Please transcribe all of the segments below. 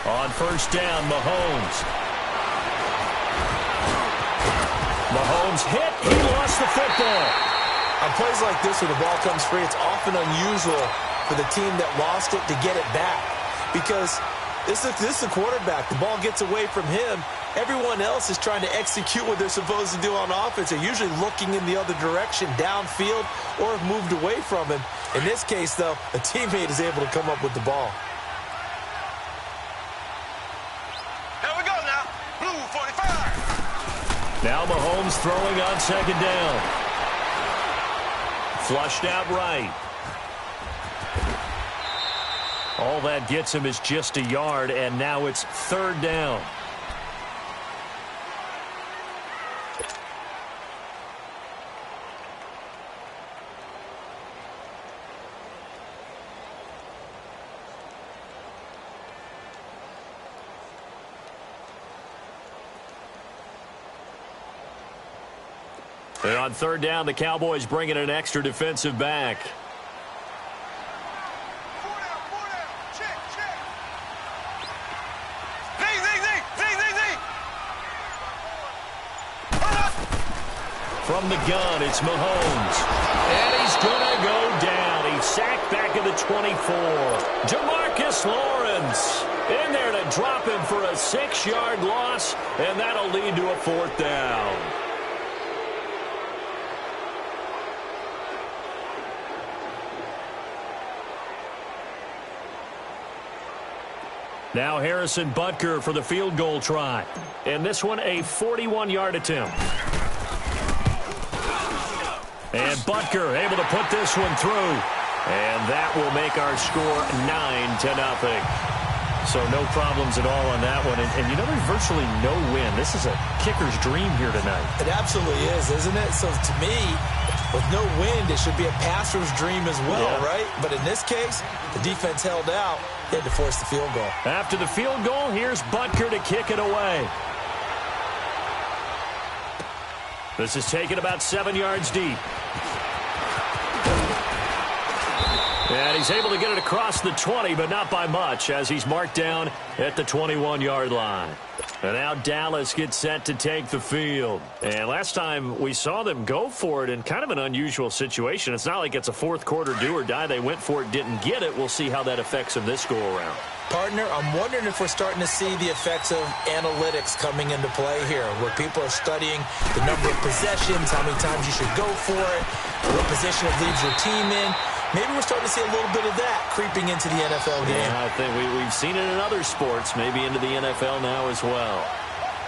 On first down, Mahomes. Mahomes hit. He lost the football. On plays like this where the ball comes free, it's often unusual for the team that lost it to get it back. Because this is the quarterback. The ball gets away from him. Everyone else is trying to execute what they're supposed to do on offense. They're usually looking in the other direction, downfield, or have moved away from him. In this case, though, a teammate is able to come up with the ball. Here we go now. Blue 45. Now Mahomes throwing on second down. Flushed out right. All that gets him is just a yard, and now it's third down. And on third down, the Cowboys bring in an extra defensive back. Four down. Check. Z. From the gun, it's Mahomes. And he's going to go down. He's sacked back at the 24. Demarcus Lawrence in there to drop him for a 6-yard loss, and that'll lead to a fourth down. Now Harrison Butker for the field goal try. And this one a 41-yard attempt. And Butker able to put this one through. And that will make our score 9-0. So no problems at all on that one. And you know, there's virtually no win. This is a kicker's dream here tonight. It absolutely is, isn't it? So to me, with no wind, it should be a passer's dream as well, right? But in this case, the defense held out. They had to force the field goal. After the field goal, here's Butker to kick it away. This is taken about 7 yards deep. And he's able to get it across the 20, but not by much, as he's marked down at the 21-yard line. And now Dallas gets set to take the field. And last time we saw them go for it in kind of an unusual situation. It's not like it's a fourth quarter do or die. They went for it, didn't get it. We'll see how that affects them this go-around. Partner, I'm wondering if we're starting to see the effects of analytics coming into play here, where people are studying the number of possessions, how many times you should go for it, what position it leaves your team in. Maybe we're starting to see a little bit of that creeping into the NFL game. Yeah, I think we've seen it in other sports, maybe into the NFL now as well.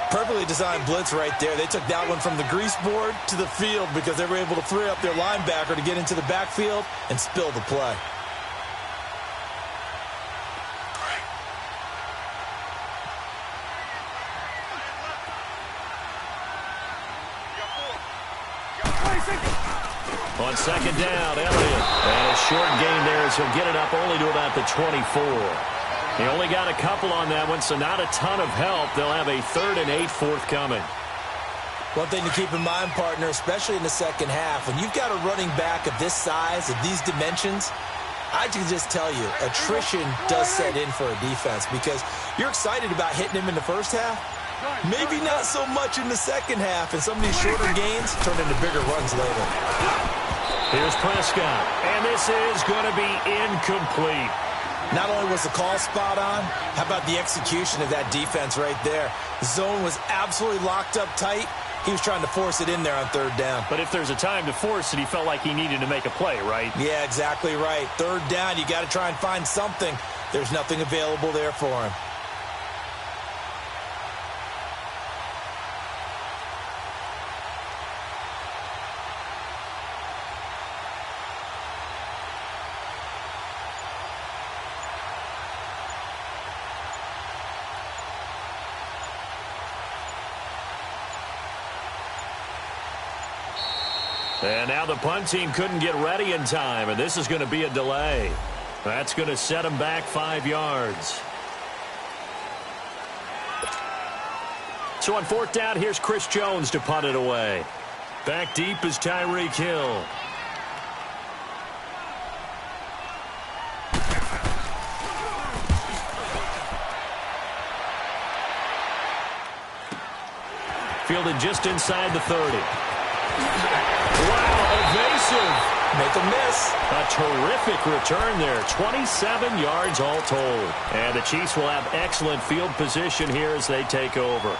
Perfectly designed blitz right there. They took that one from the grease board to the field because they were able to free up their linebacker to get into the backfield and spill the play. On second down, Elliott. And a short gain there as he'll get it up only to about the 24. He only got a couple on that one, so not a ton of help. They'll have a 3rd and 8 forthcoming. One thing to keep in mind, partner, especially in the second half, when you've got a running back of this size, of these dimensions, I can just tell you, attrition does set in for a defense because you're excited about hitting him in the first half. Maybe not so much in the second half, and some of these shorter gains turn into bigger runs later. Here's Prescott, and this is going to be incomplete. Not only was the call spot on, how about the execution of that defense right there? The zone was absolutely locked up tight. He was trying to force it in there on third down. But if there's a time to force it, he felt like he needed to make a play, right? Yeah, exactly right. Third down, you got to try and find something. There's nothing available there for him. And now the punt team couldn't get ready in time, and this is going to be a delay. That's going to set them back 5 yards. So on fourth down, here's Chris Jones to punt it away. Back deep is Tyreek Hill. fielded just inside the 30. Wow, evasive. Make a miss. A terrific return there. 27 yards all told. And the Chiefs will have excellent field position here as they take over.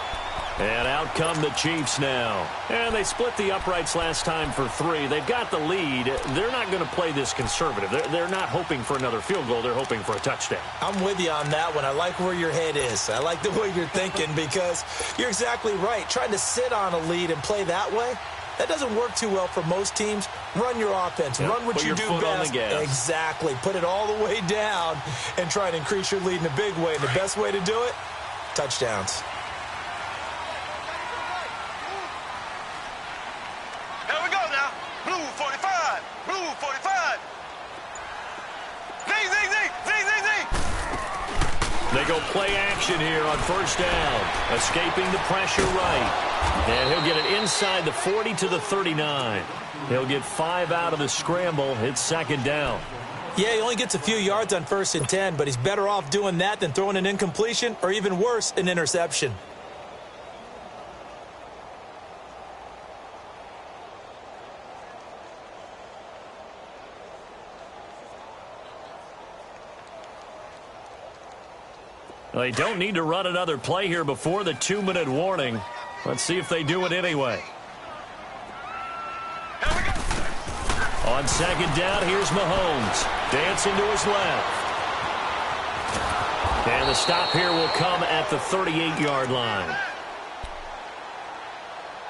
And out come the Chiefs now. And they split the uprights last time for 3. They've got the lead. They're not going to play this conservative. They're not hoping for another field goal. They're hoping for a touchdown. I'm with you on that one. I like where your head is. I like the way you're thinking because you're exactly right. Trying to sit on a lead and play that way, that doesn't work too well for most teams. Run your offense. Yep. Run what Put you your do foot best. on the gas. Exactly. Put it all the way down and try and increase your lead in a big way. And the best way to do it, touchdowns. Here we go now. Blue 45. Blue 45. Zing, zing, zing. Zing, zing, zing. They go play action here on first down. Escaping the pressure right. And he'll get it inside the 40 to the 39. He'll get 5 out of the scramble. It's second down. Yeah, he only gets a few yards on 1st and 10, but he's better off doing that than throwing an incompletion or even worse, an interception. They don't need to run another play here before the 2-minute warning. Let's see if they do it anyway. On second down, here's Mahomes. Dancing to his left. And the stop here will come at the 38-yard line.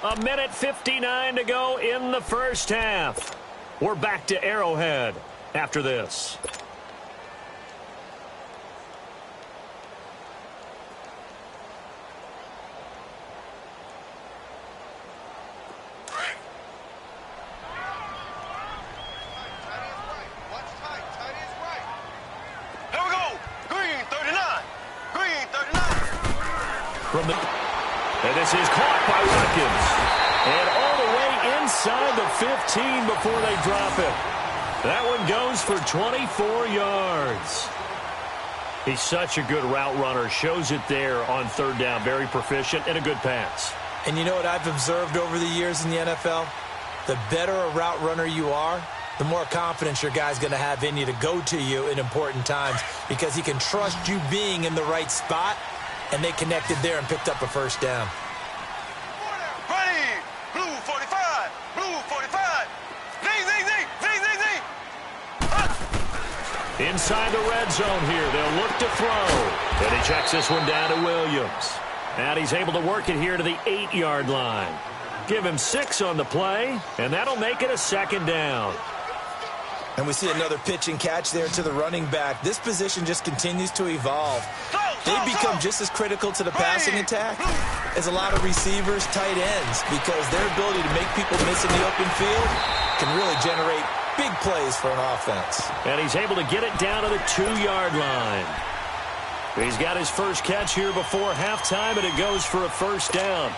1:59 to go in the first half. We're back to Arrowhead after this. And this is caught by Watkins. And all the way inside the 15 before they drop it. That one goes for 24 yards. He's such a good route runner. Shows it there on third down. Very proficient and a good pass. And you know what I've observed over the years in the NFL? The better a route runner you are, the more confidence your guy's going to have in you to go to you in important times because he can trust you being in the right spot. And they connected there and picked up a first down. Ready! Blue 45! Blue 45! Zing, zing, zing! Zing, zing, zing! Ah! Inside the red zone here. They'll look to throw. And he checks this one down to Williams. And he's able to work it here to the 8-yard line. Give him 6 on the play, and that'll make it a second down. And we see another pitch and catch there to the running back. This position just continues to evolve. They become just as critical to the passing attack as a lot of receivers, tight ends, because their ability to make people miss in the open field can really generate big plays for an offense. And he's able to get it down to the 2-yard line. He's got his first catch here before halftime, and it goes for a first down.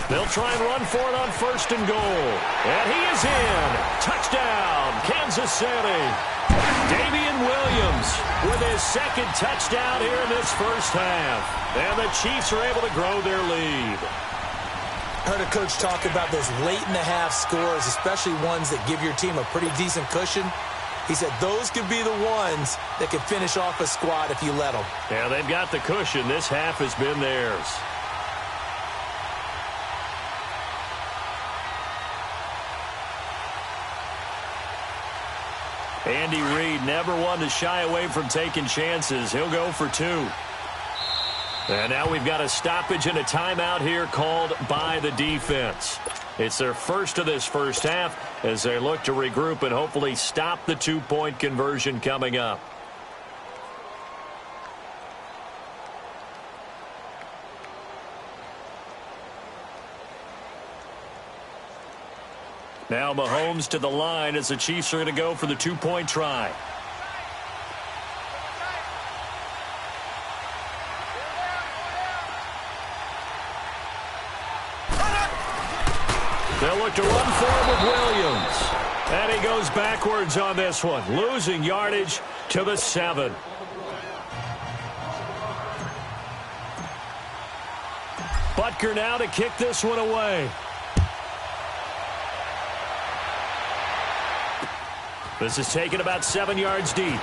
They'll try and run for it on first and goal. And he is in. Touchdown, Kansas City. Damian Williams with his second touchdown here in this first half. And the Chiefs are able to grow their lead. I heard a coach talk about those late-in-the-half scores, especially ones that give your team a pretty decent cushion. He said those could be the ones that could finish off a squad if you let them. Yeah, they've got the cushion. This half has been theirs. Andy Reid never one to shy away from taking chances. He'll go for 2. And now we've got a stoppage and a timeout here called by the defense. It's their first of this first half as they look to regroup and hopefully stop the 2-point conversion coming up. Now Mahomes to the line as the Chiefs are going to go for the 2-point try. They'll look to run for him with Williams. And he goes backwards on this one, losing yardage to the 7. Butker now to kick this one away. This is taken about 7 yards deep.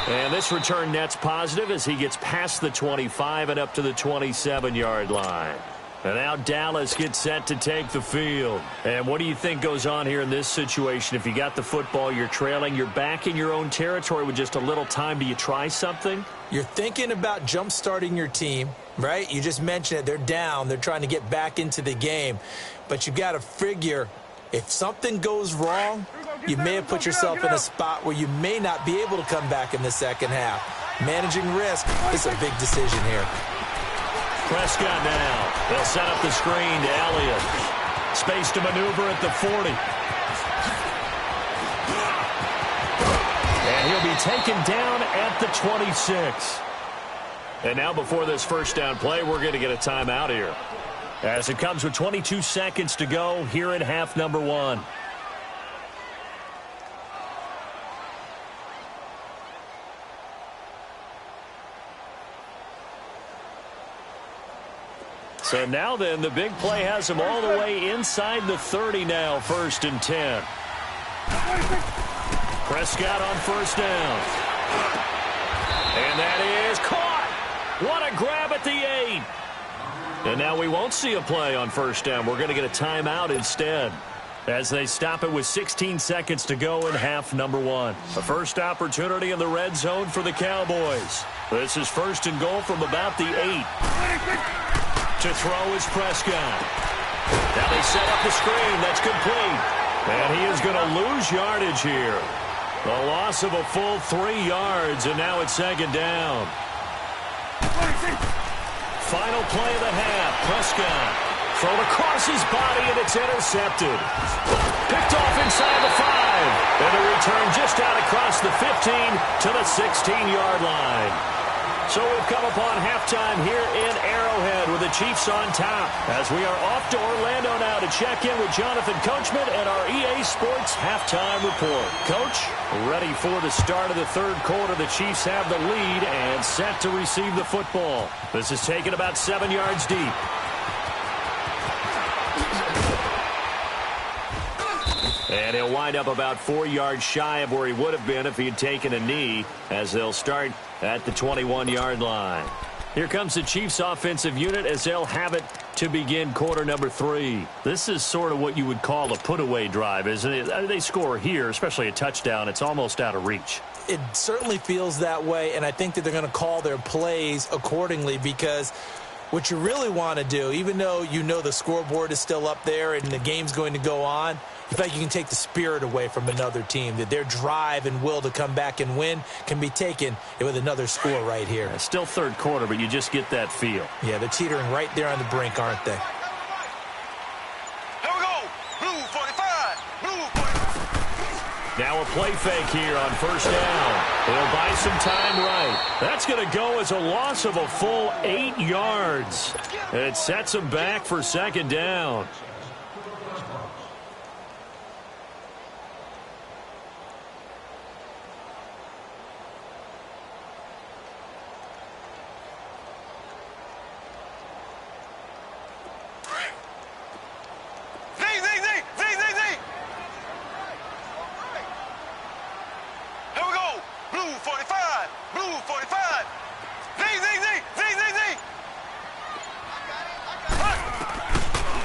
And this return net's positive as he gets past the 25 and up to the 27-yard line. And now Dallas gets set to take the field. And what do you think goes on here in this situation? If you got the football, you're trailing, you're back in your own territory with just a little time. Do you try something? You're thinking about jump-starting your team, right? You just mentioned it. They're down. They're trying to get back into the game. But you got to figure if something goes wrong, you may have put yourself in a spot where you may not be able to come back in the second half. Managing risk is a big decision here. Prescott now. They'll set up the screen to Elliott. Space to maneuver at the 40. And he'll be taken down at the 26. And now before this first down play, we're going to get a timeout here, as it comes with 22 seconds to go here in half number 1. So now then, the big play has him all the way inside the 30 now, 1st and 10. Prescott on first down. And that is caught. What a grab at the 8. And now we won't see a play on first down. We're going to get a timeout instead, as they stop it with 16 seconds to go in half number 1. The first opportunity in the red zone for the Cowboys. This is 1st and goal from about the 8. To throw is Prescott. Now they set up the screen. That's complete. And he is going to lose yardage here. A loss of a full 3 yards, and now it's 2nd down. Final play of the half. Prescott thrown across his body, and it's intercepted. Picked off inside the 5. And a return just out across the 15 to the 16-yard line. So we've come upon halftime here in Arrowhead with the Chiefs on top, as we are off to Orlando now to check in with Jonathan Coachman and our EA Sports halftime report. Coach, ready for the start of the 3rd quarter. The Chiefs have the lead and set to receive the football. This is taken about 7 yards deep. And he'll wind up about 4 yards shy of where he would have been if he had taken a knee, as they'll start at the 21-yard line. Here comes the Chiefs offensive unit as they'll have it to begin quarter number 3. This is sort of what you would call a put-away drive, isn't it? They score here, especially a touchdown. It's almost out of reach. It certainly feels that way, and I think that they're going to call their plays accordingly, because what you really want to do, even though you know the scoreboard is still up there and the game's going to go on, in fact, you can take the spirit away from another team, that their drive and will to come back and win can be taken with another score right here. It's still 3rd quarter, but you just get that feel. Yeah, they're teetering right there on the brink, aren't they? Here we go. Blue 45. Blue 45. Now a play fake here on first down. He'll buy some time right. That's going to go as a loss of a full 8 yards. And it sets him back for 2nd down.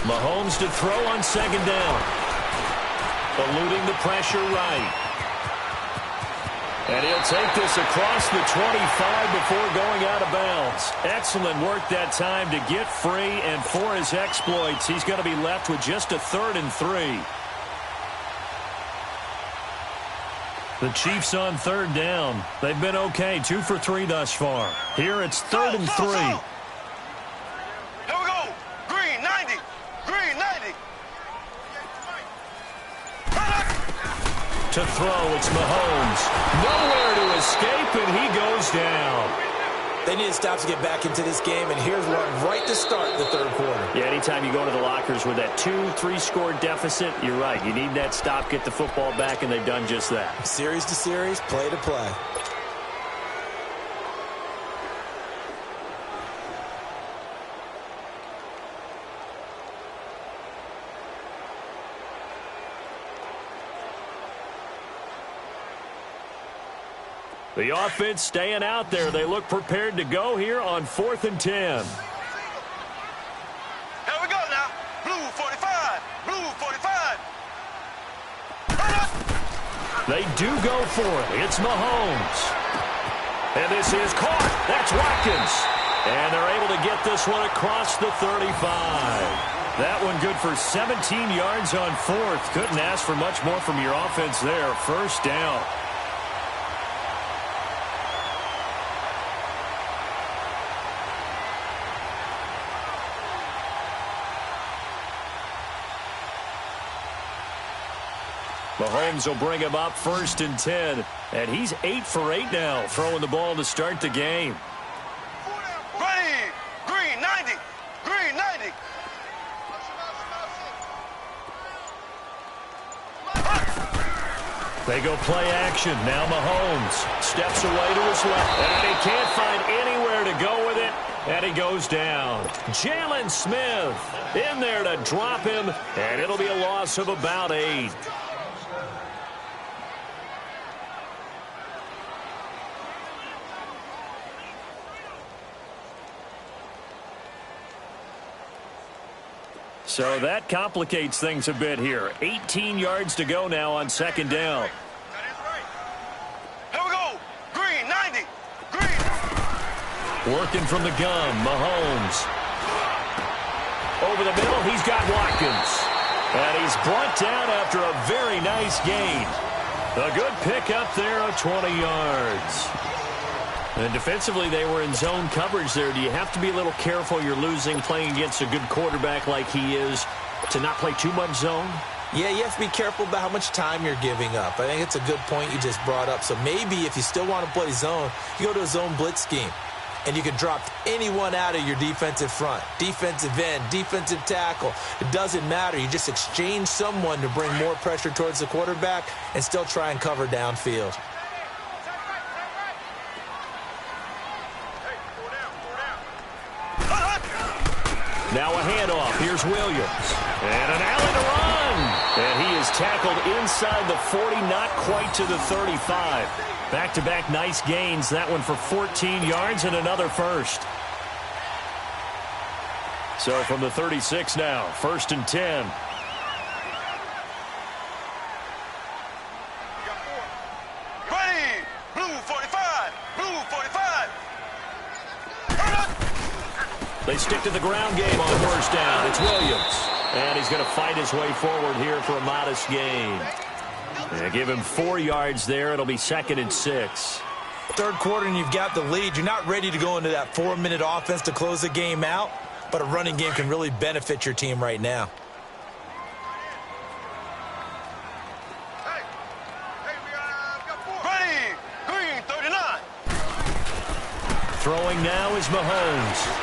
Mahomes to throw on 2nd down. Eluding the pressure right. And he'll take this across the 25 before going out of bounds. Excellent work that time to get free, and for his exploits, he's going to be left with just a 3rd and 3. The Chiefs on 3rd down. They've been okay, 2 for 3 thus far. Here it's 3rd and 3. Here we go. Green 90. Green 90. To throw, it's Mahomes. Nowhere to escape, and he goes down. They need to stop to get back into this game, and here's one right to start the third quarter. Yeah, anytime you go to the lockers with that 2-3 score deficit, you're right. You need that stop, get the football back, and they've done just that. Series to series, play to play. The offense staying out there. They look prepared to go here on 4th and 10. Here we go now. Blue 45. Blue 45. They do go for it. It's Mahomes. And this is caught. That's Watkins. And they're able to get this one across the 35. That one good for 17 yards on 4th. Couldn't ask for much more from your offense there. First down. Mahomes will bring him up 1st and 10. And he's 8 for 8 now, throwing the ball to start the game. Ready. Green 90. Green 90. They go play action. Now Mahomes steps away to his left. And he can't find anywhere to go with it. And he goes down. Jalen Smith in there to drop him. And it'll be a loss of about 8. So that complicates things a bit here. 18 yards to go now on 2nd down. Here we go. Green 90. Green. Working from the gun, Mahomes. Over the middle, he's got Watkins. And he's brought down after a very nice gain. A good pickup there of 20 yards. And defensively, they were in zone coverage there. Do you have to be a little careful you're losing playing against a good quarterback like he is to not play too much zone? Yeah, you have to be careful about how much time you're giving up. I think it's a good point you just brought up. So maybe if you still want to play zone, you go to a zone blitz scheme. And you can drop anyone out of your defensive front. Defensive end, defensive tackle. It doesn't matter. You just exchange someone to bring more pressure towards the quarterback and still try and cover downfield. Now a handoff. Here's Williams. And an alley to run. And he is tackled inside the 40, not quite to the 35. Back-to-back nice gains. That one for 14 yards and another first. So from the 36 now, 1st and 10. Ready. Blue 45. Blue 45. They stick to the ground game on 1st down. It's Williams. And he's going to fight his way forward here for a modest gain. And give him 4 yards there. It'll be 2nd and 6. Third quarter and you've got the lead. You're not ready to go into that 4-minute offense to close the game out, but a running game can really benefit your team right now. Ready. Green 39. Throwing now is Mahomes.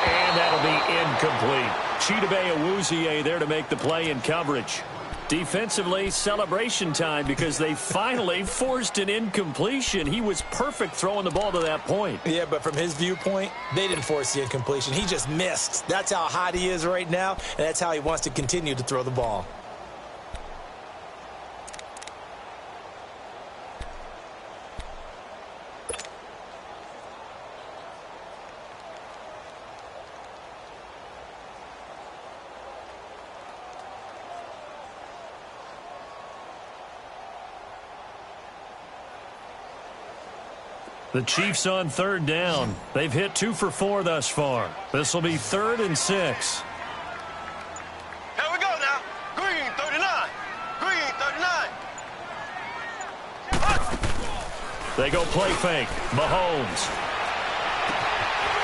And that'll be incomplete. Chidobe Awuzie there to make the play in coverage. Defensively, celebration time because they finally forced an incompletion. He was perfect throwing the ball to that point. Yeah, but from his viewpoint, they didn't force the incompletion. He just missed. That's how hot he is right now, and that's how he wants to continue to throw the ball. The Chiefs on 3rd down. They've hit 2 for 4 thus far. This will be 3rd and 6. Here we go now. Green 39. Green 39. They go play fake. Mahomes.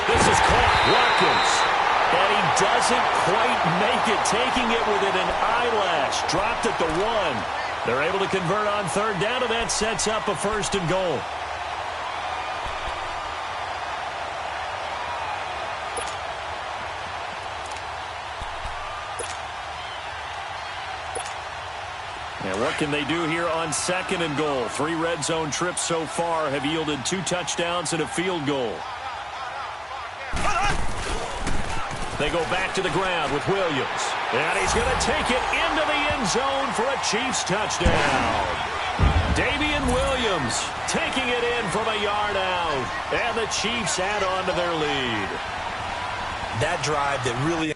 This is caught. Watkins. And he doesn't quite make it, taking it within an eyelash. Dropped at the 1. They're able to convert on 3rd down, and that sets up a 1st and goal. What can they do here on 2nd and goal? 3 red zone trips so far have yielded 2 touchdowns and a field goal. They go back to the ground with Williams. And he's going to take it into the end zone for a Chiefs touchdown. Damian Williams taking it in from a yard out. And the Chiefs add on to their lead. That drive that really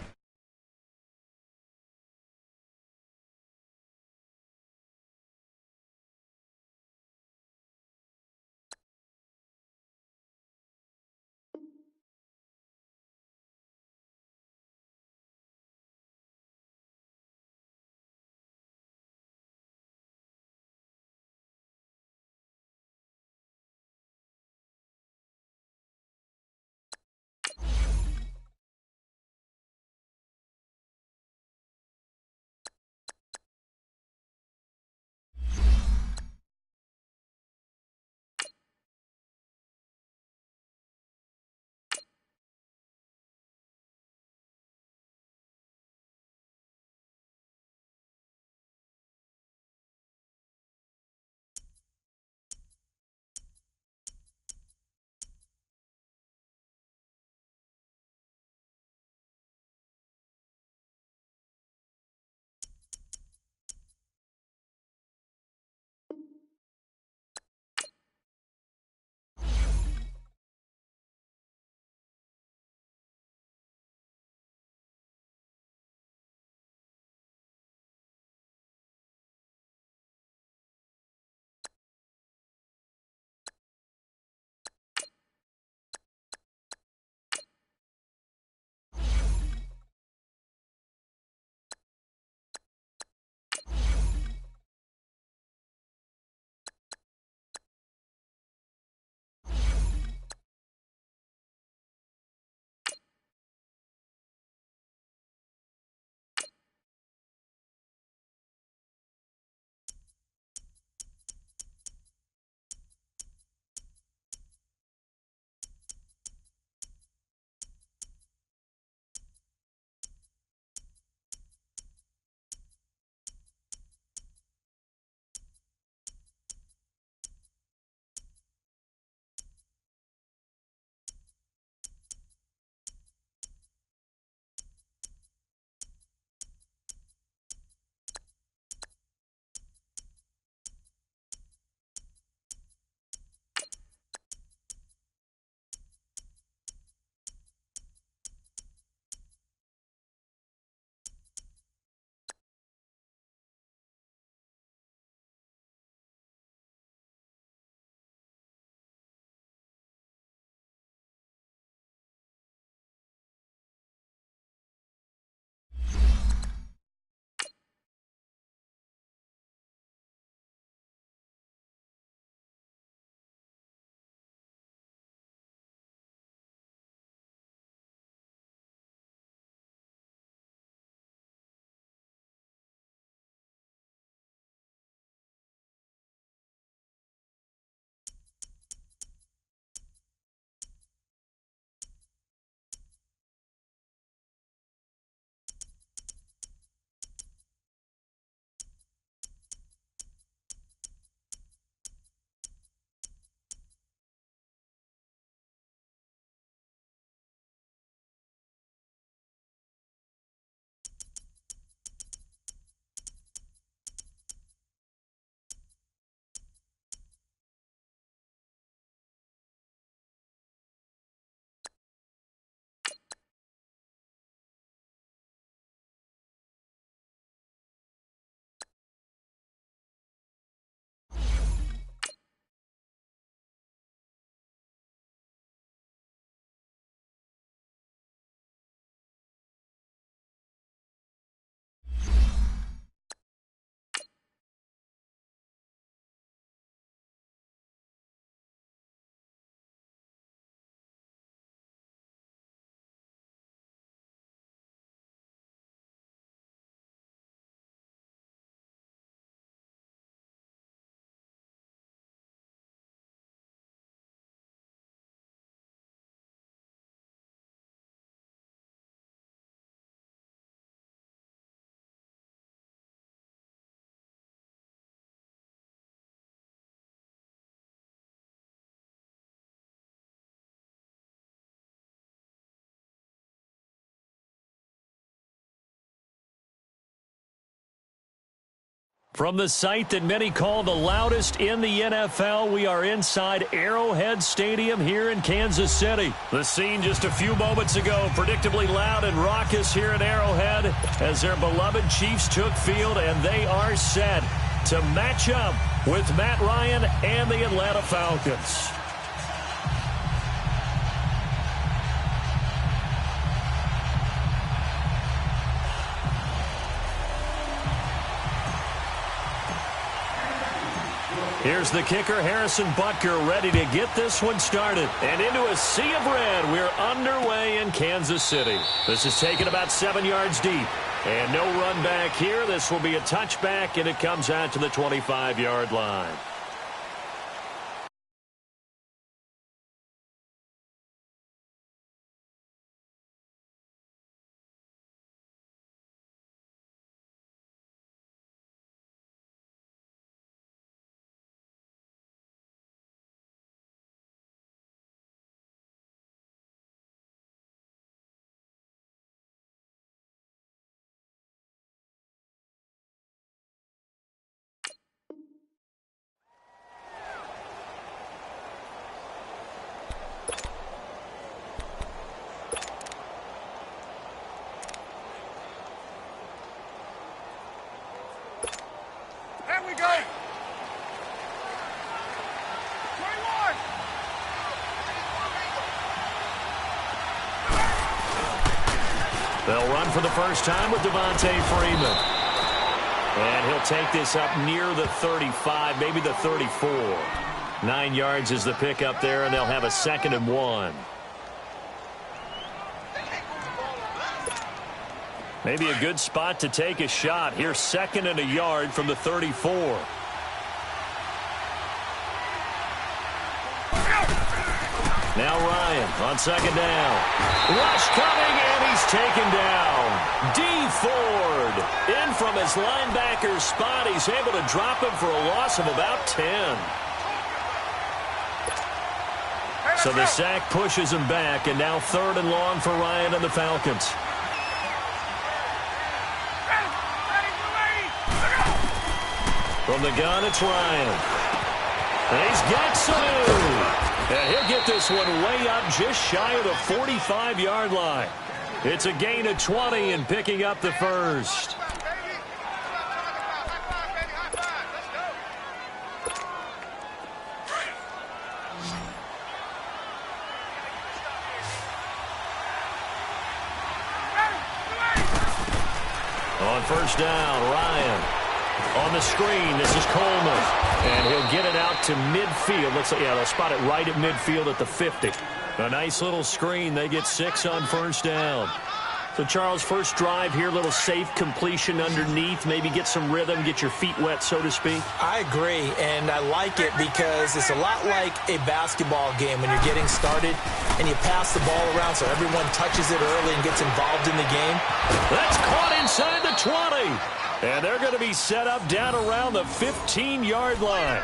From the site that many call the loudest in the NFL, we are inside Arrowhead Stadium here in Kansas City. The scene just a few moments ago, predictably loud and raucous here at Arrowhead as their beloved Chiefs took field, and they are set to match up with Matt Ryan and the Atlanta Falcons. Here's the kicker, Harrison Butker, ready to get this one started. And into a sea of red, we're underway in Kansas City. This is taken about 7 yards deep. And no run back here. This will be a touchback, and it comes out to the 25-yard line. There we go. 21. They'll run for the first time with Devontae Freeman. And he'll take this up near the 35, maybe the 34. 9 yards is the pickup there, and they'll have a 2nd and 1. Maybe a good spot to take a shot. Here's 2nd and a yard from the 34. Now Ryan on 2nd down. Rush coming, and he's taken down. D. Ford in from his linebacker spot. He's able to drop him for a loss of about 10. So the sack pushes him back, and now 3rd and long for Ryan and the Falcons. From the gun, it's Ryan. And he's got some. And he'll get this one way up just shy of the 45-yard line. It's a gain of 20 and picking up the first. On 1st down, Ryan. On the screen, this is Coleman. And he'll get it out to midfield. Looks like, yeah, they'll spot it right at midfield at the 50. A nice little screen. They get 6 on 1st down. So, Charles, first drive here, little safe completion underneath. Maybe get some rhythm, get your feet wet, so to speak. I agree, and I like it because it's a lot like a basketball game when you're getting started and you pass the ball around so everyone touches it early and gets involved in the game. That's caught inside the 20. And they're going to be set up down around the 15-yard line.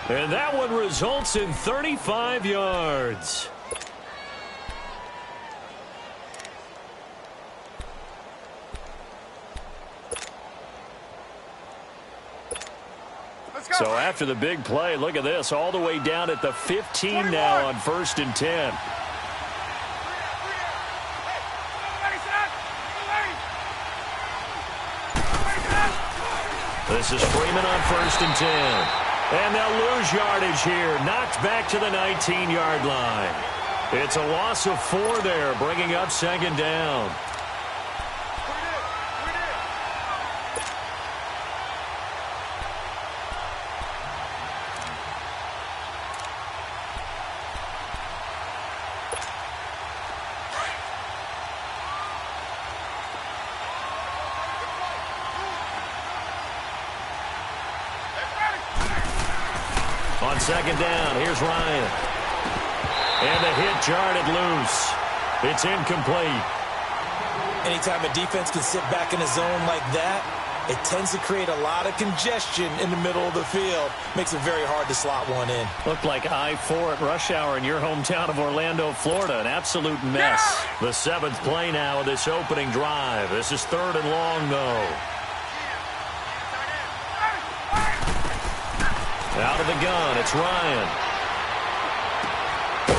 And that one results in 35 yards. So after the big play, look at this, all the way down at the 15 now on 1st and 10. This is Freeman on 1st and 10. And they'll lose yardage here, knocked back to the 19-yard line. It's a loss of 4 there, bringing up 2nd down. On 2nd down, here's Ryan. And the hit jarred it loose. It's incomplete. Anytime a defense can sit back in a zone like that, it tends to create a lot of congestion in the middle of the field. Makes it very hard to slot one in. Looked like I-4 at rush hour in your hometown of Orlando, Florida. An absolute mess. The 7th play now of this opening drive. This is 3rd and long, though. Out of the gun, it's Ryan.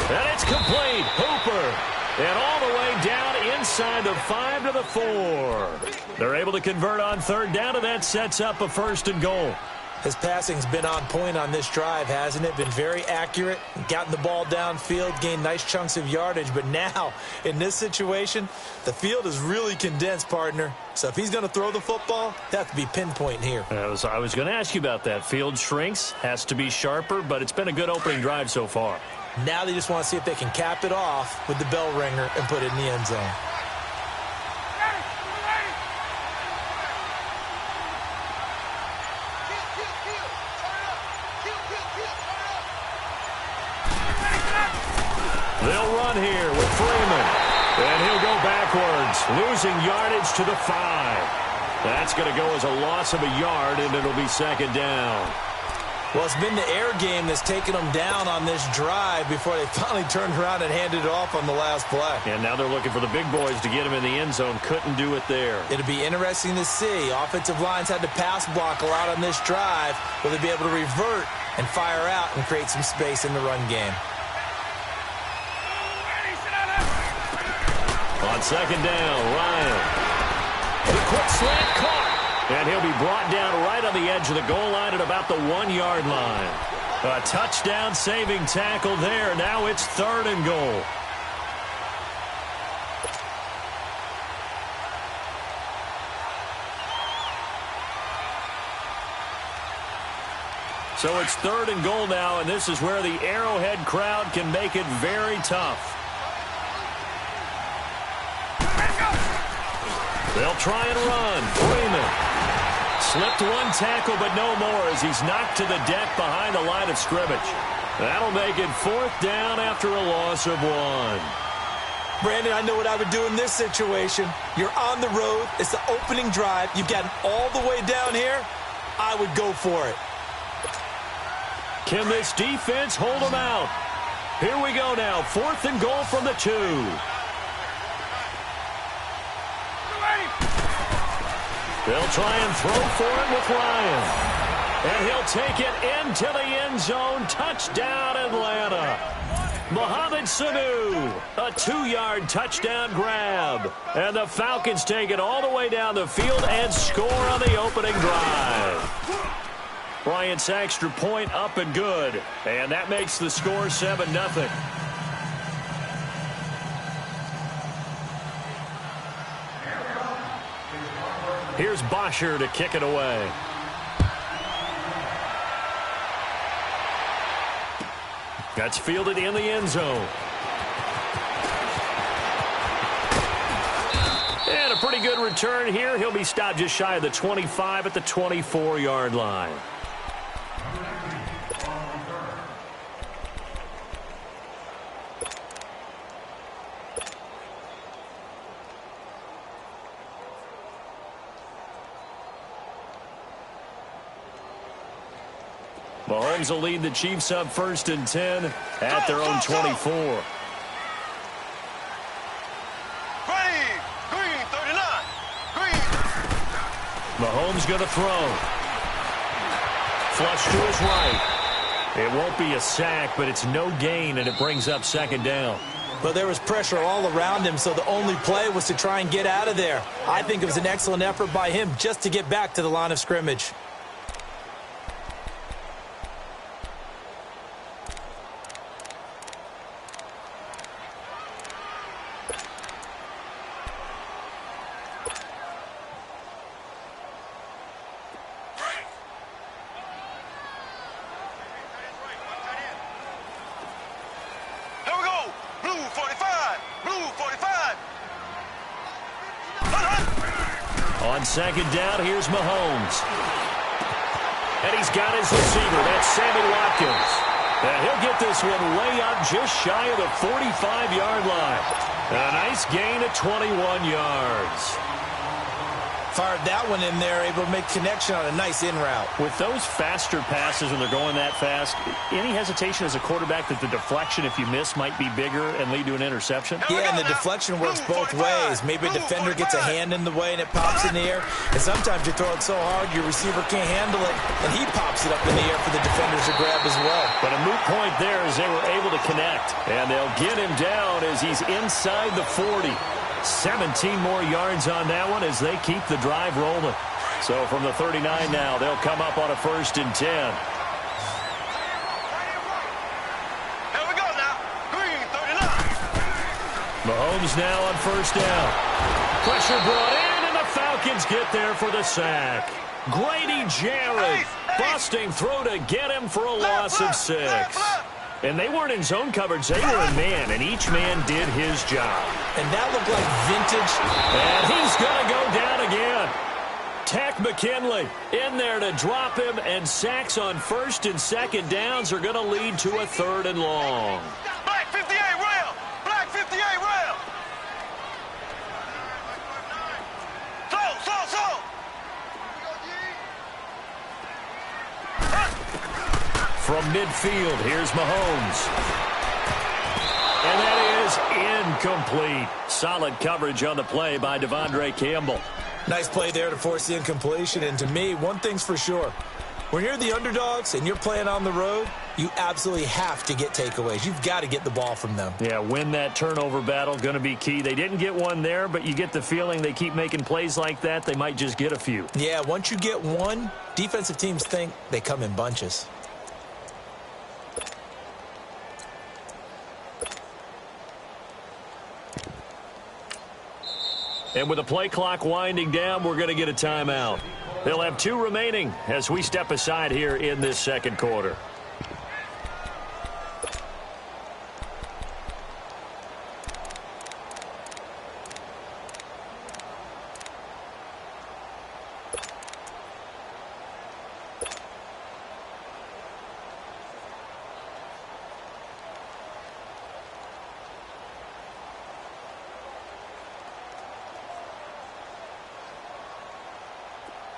And it's complete. Hooper. And all the way down inside the 5 to the 4. They're able to convert on third down, and that sets up a 1st and goal. His passing's been on point on this drive, hasn't it? Been very accurate, gotten the ball downfield, gained nice chunks of yardage. But now, in this situation, the field is really condensed, partner. So if he's going to throw the football, that has to be pinpoint here. I was going to ask you about that. Field shrinks, has to be sharper, but it's been a good opening drive so far. Now they just want to see if they can cap it off with the bell ringer and put it in the end zone. They'll run here with Freeman. And he'll go backwards, losing yardage to the 5. That's going to go as a loss of a yard, and it'll be 2nd down. Well, it's been the air game that's taken them down on this drive before they finally turned around and handed it off on the last play. And now they're looking for the big boys to get him in the end zone. Couldn't do it there. It'll be interesting to see. Offensive lines had to pass block a lot on this drive. Will they be able to revert and fire out and create some space in the run game? On 2nd down, Ryan. The quick slant caught. And he'll be brought down right on the edge of the goal line at about the 1-yard line. A touchdown-saving tackle there. Now it's 3rd and goal. So it's 3rd and goal now, and this is where the Arrowhead crowd can make it very tough. They'll try and run. Freeman. Slipped one tackle, but no more as he's knocked to the deck behind the line of scrimmage. That'll make it 4th down after a loss of 1. Brandon, I know what I would do in this situation. You're on the road. It's the opening drive. You've gotten all the way down here. I would go for it. Can this defense hold them out? Here we go now. 4th and goal from the 2. They'll try and throw for it with Ryan. And he'll take it into the end zone. Touchdown, Atlanta. Mohamed Sanu, a 2-yard touchdown grab. And the Falcons take it all the way down the field and score on the opening drive. Bryant's extra point up and good. And that makes the score 7-0. Here's Bosher to kick it away. That's fielded in the end zone. And a pretty good return here. He'll be stopped just shy of the 25 at the 24-yard line. Mahomes will lead the Chiefs up 1st and 10 at their own 24. Green, 39. Green. Mahomes going to throw. Flush to his right. It won't be a sack, but it's no gain, and it brings up 2nd down. But there was pressure all around him, so the only play was to try and get out of there. I think it was an excellent effort by him just to get back to the line of scrimmage. On 2nd down, here's Mahomes. And he's got his receiver. That's Sammy Watkins. And he'll get this one way up just shy of the 45-yard line. A nice gain of 21 yards. Fired that one in there, able to make connection on a nice in route. With those faster passes when they're going that fast, any hesitation as a quarterback that the deflection, if you miss, might be bigger and lead to an interception? Yeah, and the deflection works both ways. Maybe a defender gets a hand in the way and it pops in the air. And sometimes you throw it so hard your receiver can't handle it, and he pops it up in the air for the defenders to grab as well. But a moot point there as they were able to connect. And they'll get him down as he's inside the 40. 17 more yards on that one as they keep the drive rolling. So from the 39 now, they'll come up on a 1st and 10. Here we go now. Green 39. Mahomes now on 1st down. Pressure brought in, and the Falcons get there for the sack. Grady Jarrett busting through to get him for a loss of 6. And they weren't in zone coverage. They were in man, and each man did his job. And that looked like vintage. And he's going to go down again. Tech McKinley in there to drop him, and sacks on 1st and 2nd downs are going to lead to a 3rd and long. Black 58 rail. Black 58 rail. Slow. From midfield, here's Mahomes. And that is incomplete. Solid coverage on the play by Devondre Campbell. Nice play there to force the incompletion. And to me, one thing's for sure. When you're the underdogs and you're playing on the road, you absolutely have to get takeaways. You've got to get the ball from them. Yeah, win that turnover battle, going to be key. They didn't get one there, but you get the feeling they keep making plays like that, they might just get a few. Yeah, once you get one, defensive teams think they come in bunches. And with the play clock winding down, we're going to get a timeout. They'll have 2 remaining as we step aside here in this 2nd quarter.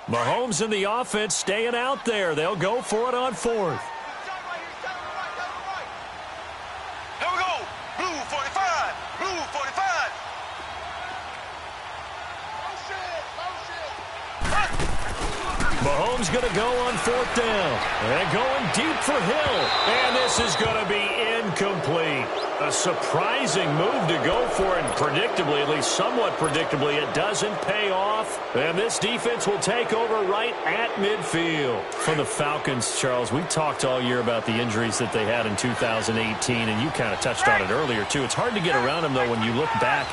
Mahomes and the offense staying out there. They'll go for it on 4th. Here we go. Blue 45. Blue 45. Mahomes going to go on 4th down. And going deep for Hill. And this is going to be incomplete. A surprising move to go for it. Predictably, at least somewhat predictably, it doesn't pay off. And this defense will take over right at midfield. For the Falcons, Charles, we talked all year about the injuries that they had in 2018, and you kind of touched on it earlier, too. It's hard to get around them, though, when you look back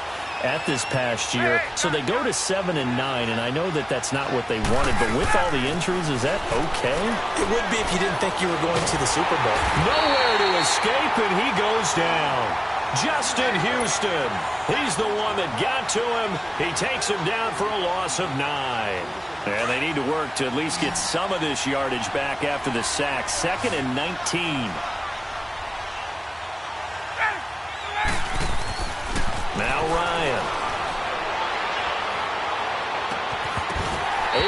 at this past year. So they go to 7-9, and I know that that's not what they wanted, but with all the injuries, is that okay? It would be if you didn't think you were going to the Super Bowl. Nowhere to escape, and he goes down. Justin Houston, he's the one that got to him. He takes him down for a loss of 9. And they need to work to at least get some of this yardage back after the sack. 2nd and 19. Now Ryan.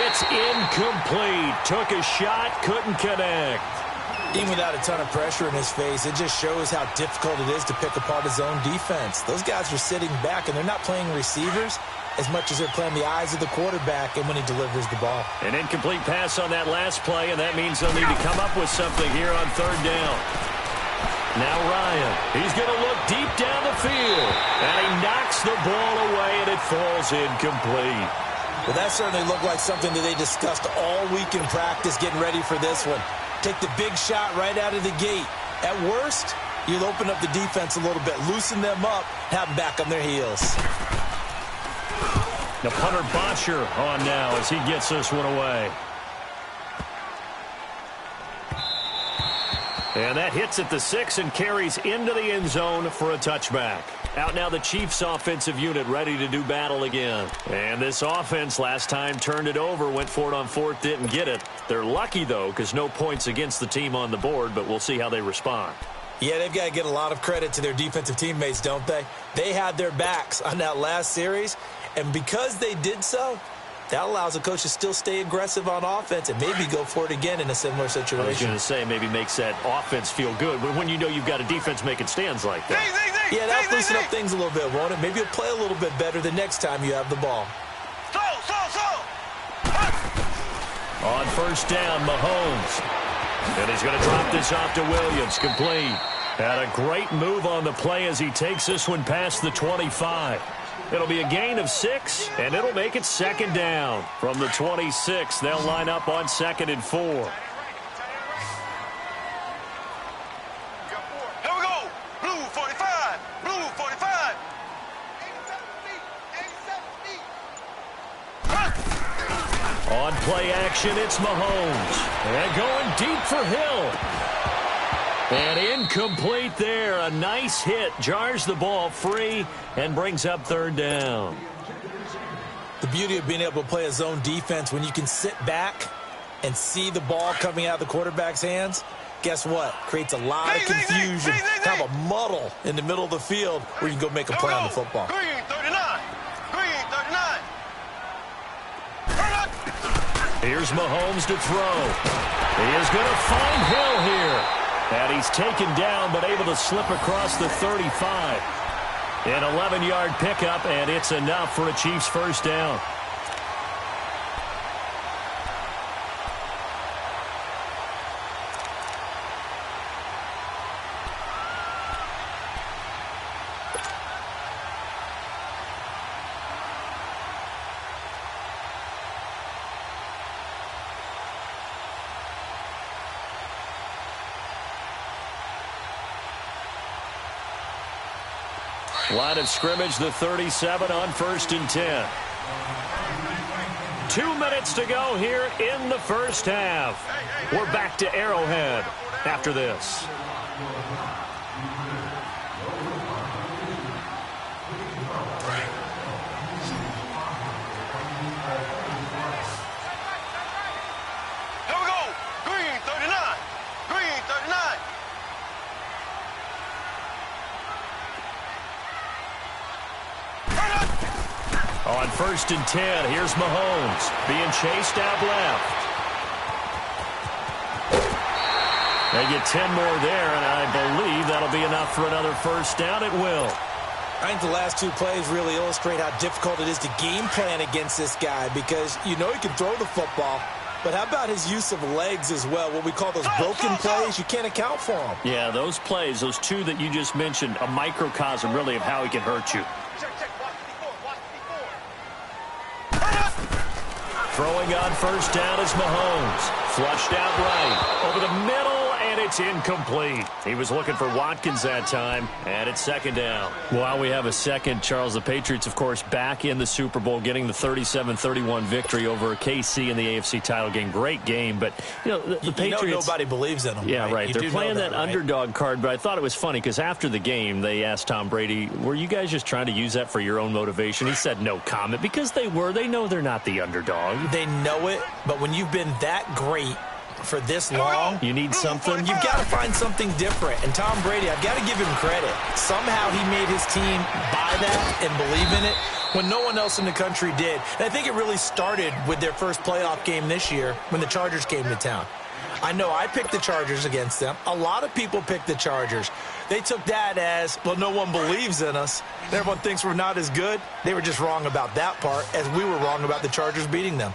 It's incomplete. Took a shot, couldn't connect. Even without a ton of pressure in his face, it just shows how difficult it is to pick apart his own defense. Those guys are sitting back, and they're not playing receivers as much as they're playing the eyes of the quarterback and when he delivers the ball. An incomplete pass on that last play, and that means they'll need to come up with something here on 3rd down. Now Ryan, he's going to look deep down the field, and he knocks the ball away, and it falls incomplete. Well, that certainly looked like something that they discussed all week in practice getting ready for this one. Take the big shot right out of the gate. At worst, you'll open up the defense a little bit, loosen them up, have them back on their heels. The punter Botcher on now as he gets this one away. And that hits at the 6 and carries into the end zone for a touchback. Out now the Chiefs offensive unit ready to do battle again. And this offense last time turned it over, went for it on 4th, didn't get it. They're lucky, though, because no points against the team on the board, but we'll see how they respond. Yeah, they've got to get a lot of credit to their defensive teammates, don't they? They had their backs on that last series, and because they did so, that allows a coach to still stay aggressive on offense and maybe go for it again in a similar situation. I was going to say maybe makes that offense feel good, but when you know you've got a defense making stands like that. Yeah, that'll loosen up things a little bit, won't it? Maybe you'll play a little bit better the next time you have the ball. On first down, Mahomes. And he's going to drop this off to Williams. Complete. And a great move on the play as he takes this one past the 25. It'll be a gain of 6, and it'll make it second down. From the 26, they'll line up on 2nd and 4. Here we go. Blue 45. Blue 45. 87 feet. On play action, it's Mahomes. And going deep for Hill. And incomplete there. A nice hit. Jars the ball free and brings up 3rd down. The beauty of being able to play a zone defense when you can sit back and see the ball coming out of the quarterback's hands, guess what? Creates a lot of confusion, kind of a muddle in the middle of the field where you can go make a play on the football. Green 39. Green 39. Here's Mahomes to throw. He is going to find Hill here. And he's taken down but able to slip across the 35. An 11-yard pickup, and it's enough for a Chiefs first down. Line of scrimmage, the 37 on 1st and 10. 2 minutes to go here in the first half. We're back to Arrowhead after this. Here we go. Green 39. Green 39. On 1st and 10, here's Mahomes being chased out left. They get 10 more there, and I believe that'll be enough for another first down. It will. I think the last 2 plays really illustrate how difficult it is to game plan against this guy because you know he can throw the football, but how about his use of legs as well, what we call those broken plays? You can't account for them. Yeah, those plays, those 2 that you just mentioned, a microcosm really of how he can hurt you. Throwing on first down is Mahomes. Flushed out right. Over the middle, and it's incomplete. He was looking for Watkins that time, and it's 2nd down. While we have a second, Charles, the Patriots, of course, back in the Super Bowl, getting the 37-31 victory over KC in the AFC title game. Great game, but, you know, the Patriots... You know nobody believes in them. Yeah, right. They're playing that underdog card, but I thought it was funny because after the game, they asked Tom Brady, were you guys just trying to use that for your own motivation? He said no comment because they were. They know they're not the underdog. They know it, but when you've been that great for this long, you need something. You've got to find something different. And Tom Brady, I've got to give him credit. Somehow he made his team buy that and believe in it when no one else in the country did. And I think it really started with their first playoff game this year when the Chargers came to town. I know I picked the Chargers against them. A lot of people picked the Chargers. They took that as, well, no one believes in us. And everyone thinks we're not as good. They were just wrong about that part, as we were wrong about the Chargers beating them.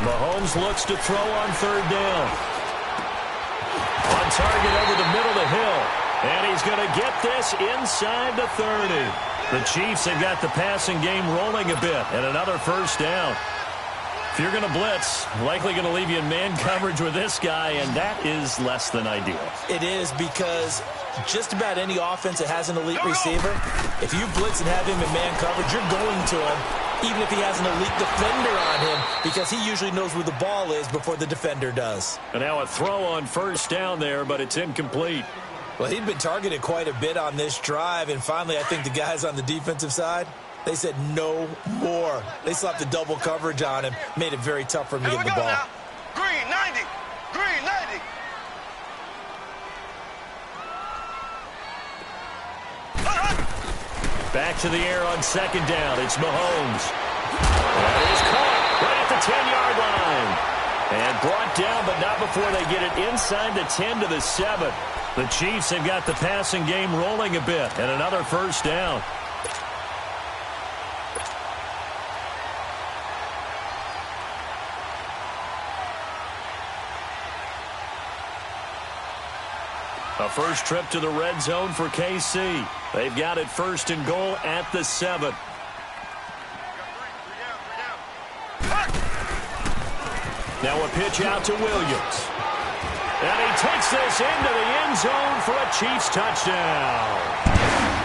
Mahomes looks to throw on 3rd down. On target over the middle to Hill. And he's going to get this inside the 30. The Chiefs have got the passing game rolling a bit. And another first down. If you're going to blitz, likely going to leave you in man coverage with this guy, and that is less than ideal. It is because just about any offense that has an elite receiver, if you blitz and have him in man coverage, you're going to him, even if he has an elite defender on him, because he usually knows where the ball is before the defender does. And now a throw on first down there, but it's incomplete. Well, he'd been targeted quite a bit on this drive, and finally I think the guys on the defensive side, they said no more. They slapped the double coverage on him, made it very tough for him to get the ball. Now. Green 90. Green 90. Back to the air on 2nd down. It's Mahomes. the 10-yard line. And brought down, but not before they get it inside the 10 to the 7. The Chiefs have got the passing game rolling a bit, and another first down. A first trip to the red zone for KC. They've got it first and goal at the 7. Now a pitch out to Williams. And he takes this into the end zone for a Chiefs touchdown.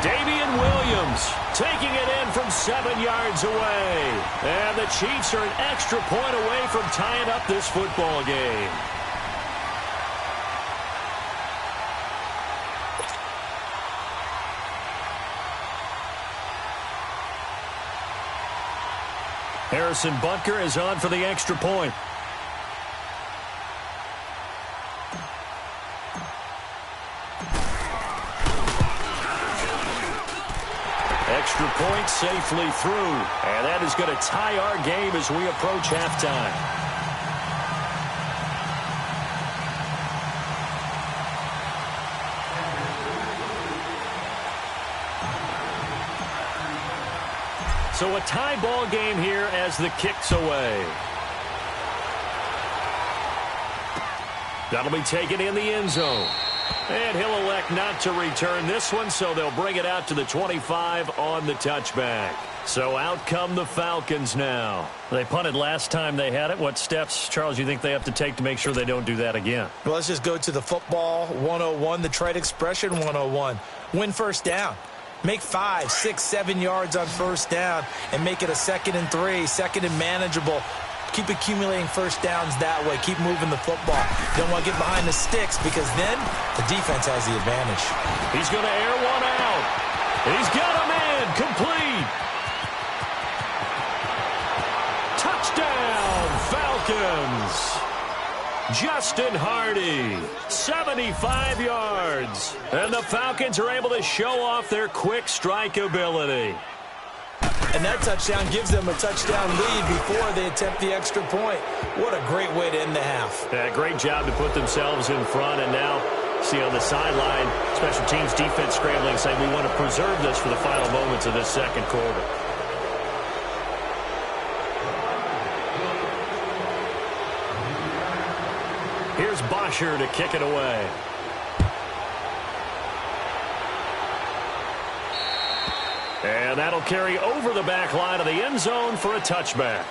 Damian Williams taking it in from 7 yards away. And the Chiefs are an extra point away from tying up this football game. Harrison Butker is on for the extra point. Extra point safely through. And that is going to tie our game as we approach halftime. So a tie ball game here as the kick's away. That'll be taken in the end zone. And he'll elect not to return this one, so they'll bring it out to the 25 on the touchback. So out come the Falcons now. They punted last time they had it. What steps, Charles, you think they have to take to make sure they don't do that again? Well, let's just go to the football 101, the trade expression 101. Win first down. Make 5, 6, 7 yards on first down and make it a 2nd and 3, 2nd and manageable. Keep accumulating first downs that way. Keep moving the football. Don't want to get behind the sticks because then the defense has the advantage. He's going to air one out. He's got him in. Complete. Touchdown, Falcons. Justin Hardy, 75 yards. And the Falcons are able to show off their quick strike ability. And that touchdown gives them a touchdown lead before they attempt the extra point. What a great way to end the half. Yeah, great job to put themselves in front. And now, see on the sideline, special teams defense scrambling, saying we want to preserve this for the final moments of this second quarter. Here's Bosher to kick it away. And that'll carry over the back line of the end zone for a touchback.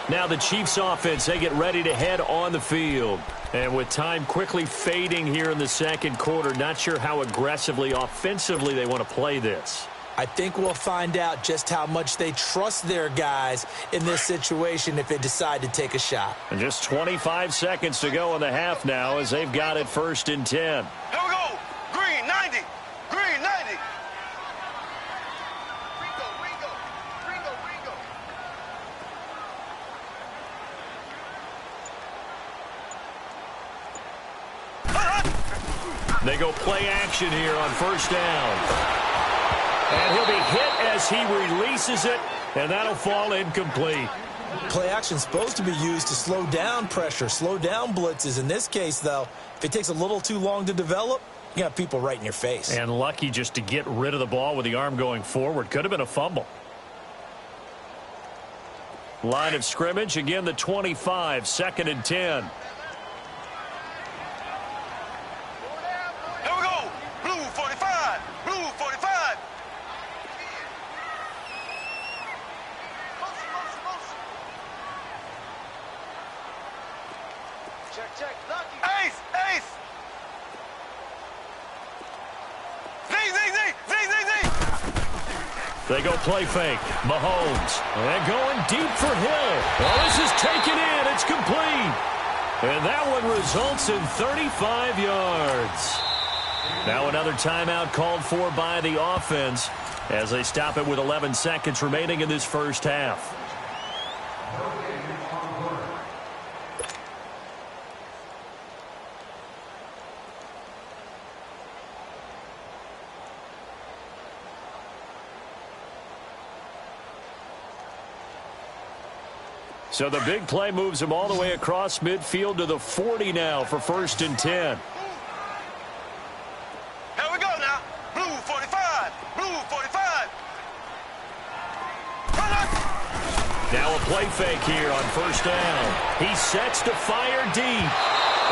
Now the Chiefs offense, they get ready to head on the field. And with time quickly fading here in the second quarter, not sure how aggressively, offensively they want to play this. I think we'll find out just how much they trust their guys in this situation if they decide to take a shot. And just 25 seconds to go in the half now as they've got it first and 10. Here we go. Green 90. Green 90. Ringo. They go play action here on first down. And he'll be hit as he releases it, and that'll fall incomplete. Play action is supposed to be used to slow down pressure, slow down blitzes. In this case, though, if it takes a little too long to develop, you got people right in your face. And lucky just to get rid of the ball with the arm going forward. Could have been a fumble. Line of scrimmage, again the 25, 2nd and 10. Here we go. Blue 45. Blue 45. Check. Ace. Z. They go play fake. Mahomes. And going deep for Hill. Well, this is taken in. It's complete. And that one results in 35 yards. Now another timeout called for by the offense as they stop it with 11 seconds remaining in this first half. So the big play moves him all the way across midfield to the 40 now for 1st and 10. Here we go now. Blue 45. Blue 45. Now a play fake here on 1st down. He sets to fire deep.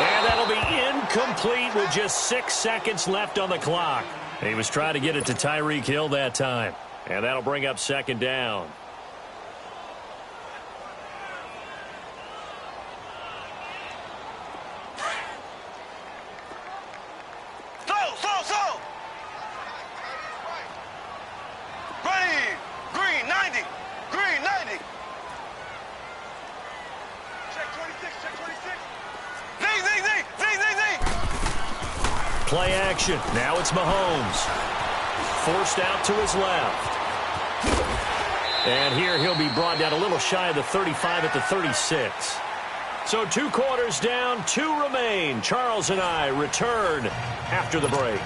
And that'll be incomplete with just 6 seconds left on the clock. He was trying to get it to Tyreek Hill that time. And that'll bring up 2nd down. Slow. Ready. Green 90. Green 90. Check 26. Zing. Play action. Now it's Mahomes. Forced out to his left. And here he'll be brought down a little shy of the 35 at the 36. So 2 quarters down, 2 remain. Charles and I return after the break.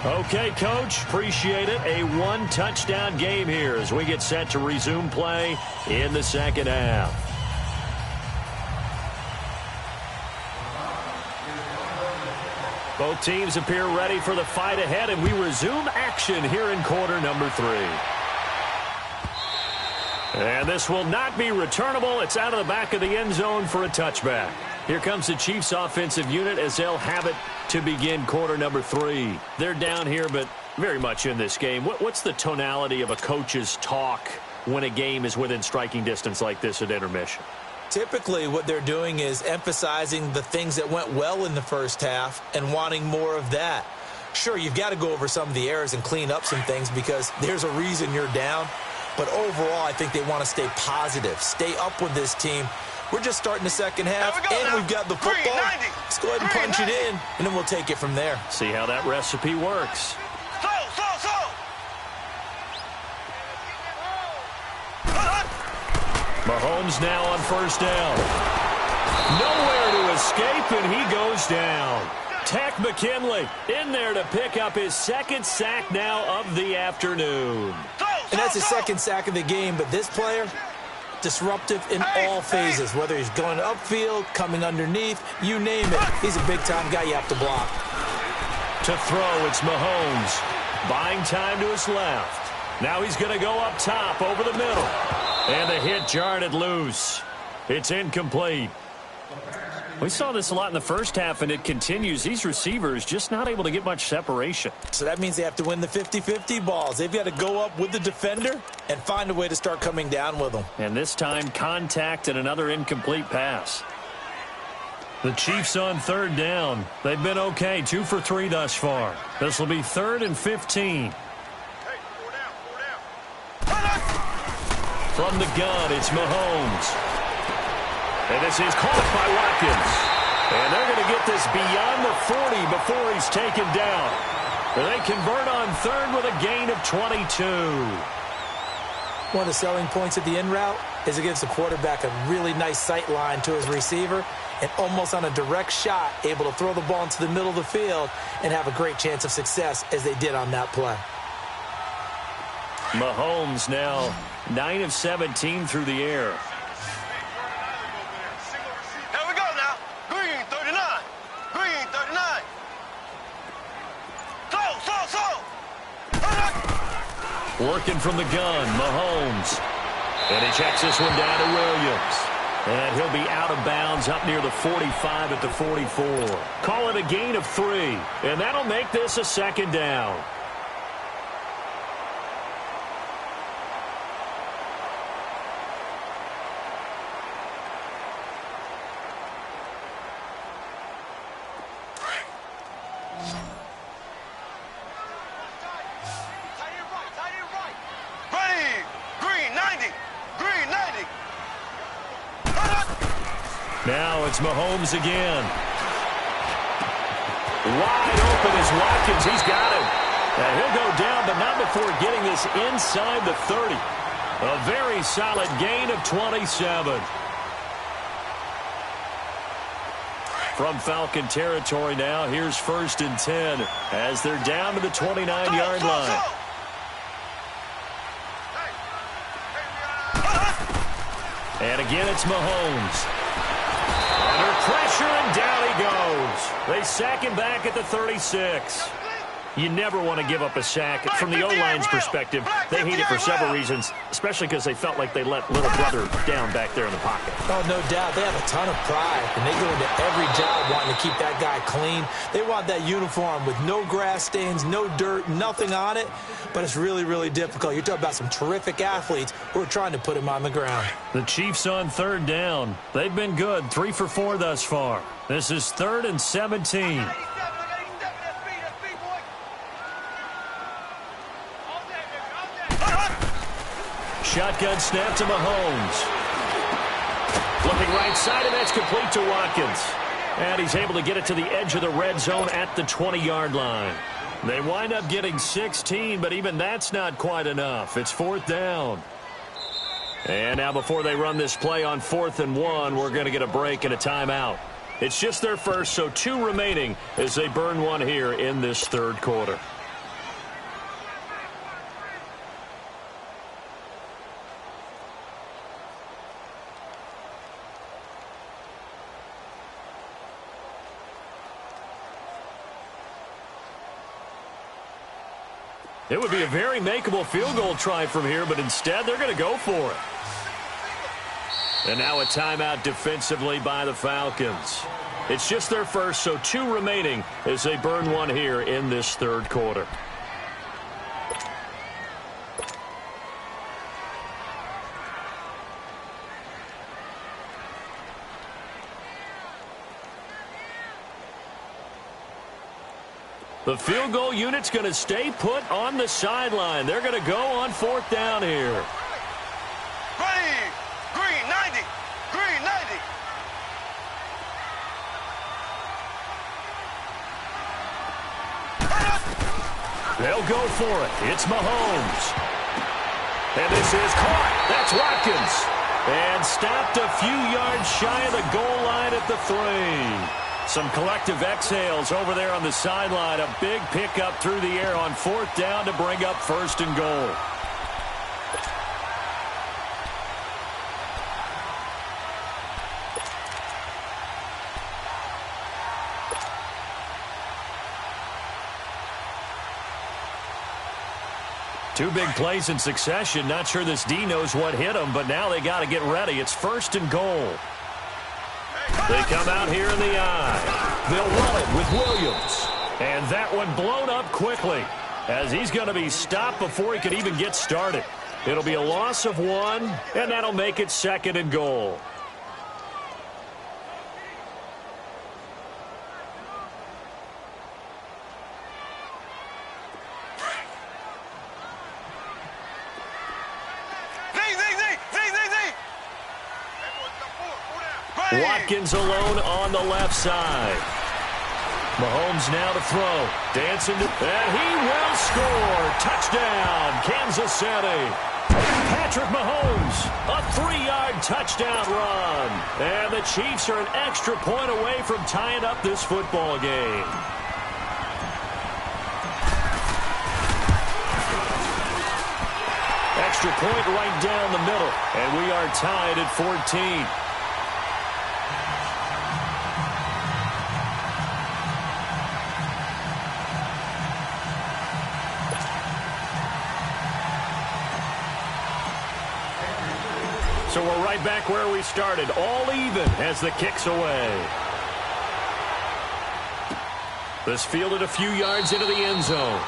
Okay, Coach, appreciate it. A 1-touchdown game here as we get set to resume play in the 2nd half. Both teams appear ready for the fight ahead, and we resume action here in quarter number 3. And this will not be returnable. It's out of the back of the end zone for a touchback. Here comes the Chiefs offensive unit as they'll have it to begin quarter number 3. They're down here, but very much in this game. What's the tonality of a coach's talk when a game is within striking distance like this at intermission? Typically, what they're doing is emphasizing the things that went well in the first half and wanting more of that. Sure, you've got to go over some of the errors and clean up some things because there's a reason you're down. But overall, I think they want to stay positive, stay up with this team. We're just starting the 2nd half, and we've got the football. Let's go ahead and punch it in, and then we'll take it from there. See how that recipe works. Slow. Mahomes now on 1st down. Nowhere to escape, and he goes down. Tech McKinley in there to pick up his 2nd sack now of the afternoon. And that's his 2nd sack of the game, but this player, disruptive in all phases, whether he's going upfield, coming underneath, you name it. He's a big-time guy you have to block. To throw, it's Mahomes. Buying time to his left. Now he's going to go up top over the middle. And the hit jarred it loose. It's incomplete. We saw this a lot in the first half, and it continues. These receivers just not able to get much separation. So that means they have to win the 50-50 balls. They've got to go up with the defender and find a way to start coming down with them. And this time, contact and another incomplete pass. The Chiefs on 3rd down. They've been okay, 2 for 3 thus far. This will be 3rd and 15. From the gun, it's Mahomes. And this is caught by Watkins. And they're going to get this beyond the 40 before he's taken down. And they convert on 3rd with a gain of 22. One of the selling points of the in route is it gives the quarterback a really nice sight line to his receiver and almost on a direct shot able to throw the ball into the middle of the field and have a great chance of success as they did on that play. Mahomes now 9 of 17 through the air. Here we go now. Green 39. Green 39. Slow. Working from the gun, Mahomes. And he checks this one down to Williams. And he'll be out of bounds up near the 45 at the 44. Call it a gain of 3. And that'll make this a 2nd down. Now it's Mahomes again. Wide open is Watkins. He's got him. And he'll go down, but not before getting this inside the 30. A very solid gain of 27. From Falcon territory now, here's 1st and 10 as they're down to the 29-yard line. And again, it's Mahomes. Under pressure, and down he goes. They sack him back at the 36. You never want to give up a sack. From the O-line's perspective, they hate it for several reasons, especially because they felt like they let little brother down back there in the pocket. Oh, no doubt. They have a ton of pride, and they go into every job wanting to keep that guy clean. They want that uniform with no grass stains, no dirt, nothing on it, but it's really, really difficult. You're talking about some terrific athletes who are trying to put him on the ground. The Chiefs on third down. They've been good, 3 for 4 thus far. This is 3rd and 17. Shotgun snap to Mahomes. Looking right side, and that's complete to Watkins. And he's able to get it to the edge of the red zone at the 20-yard line. They wind up getting 16, but even that's not quite enough. It's 4th down. And now before they run this play on 4th and 1, we're going to get a break and a timeout. It's just their first, so 2 remaining as they burn one here in this 3rd quarter. It would be a very makeable field goal try from here, but instead they're going to go for it. And now a timeout defensively by the Falcons. It's just their first, so 2 remaining as they burn one here in this 3rd quarter. The field goal unit's going to stay put on the sideline. They're going to go on 4th down here. Ready. Green 90. Green 90. They'll go for it. It's Mahomes. And this is caught. That's Watkins. And stopped a few yards shy of the goal line at the 3. Some collective exhales over there on the sideline. A big pickup through the air on 4th down to bring up 1st and goal. Two big plays in succession. Not sure this D knows what hit them, but now they got to get ready. It's 1st and goal. They come out here in the eye. They'll run it with Williams. And that one blown up quickly as he's going to be stopped before he could even get started. It'll be a loss of 1, and that'll make it 2nd and goal. Watkins alone on the left side. Mahomes now to throw. Dancing to, and he will score. Touchdown, Kansas City. Patrick Mahomes, a 3-yard touchdown run. And the Chiefs are an extra point away from tying up this football game. Extra point right down the middle. And we are tied at 14. So we're right back where we started, all even as the kick's away. This fielded a few yards into the end zone.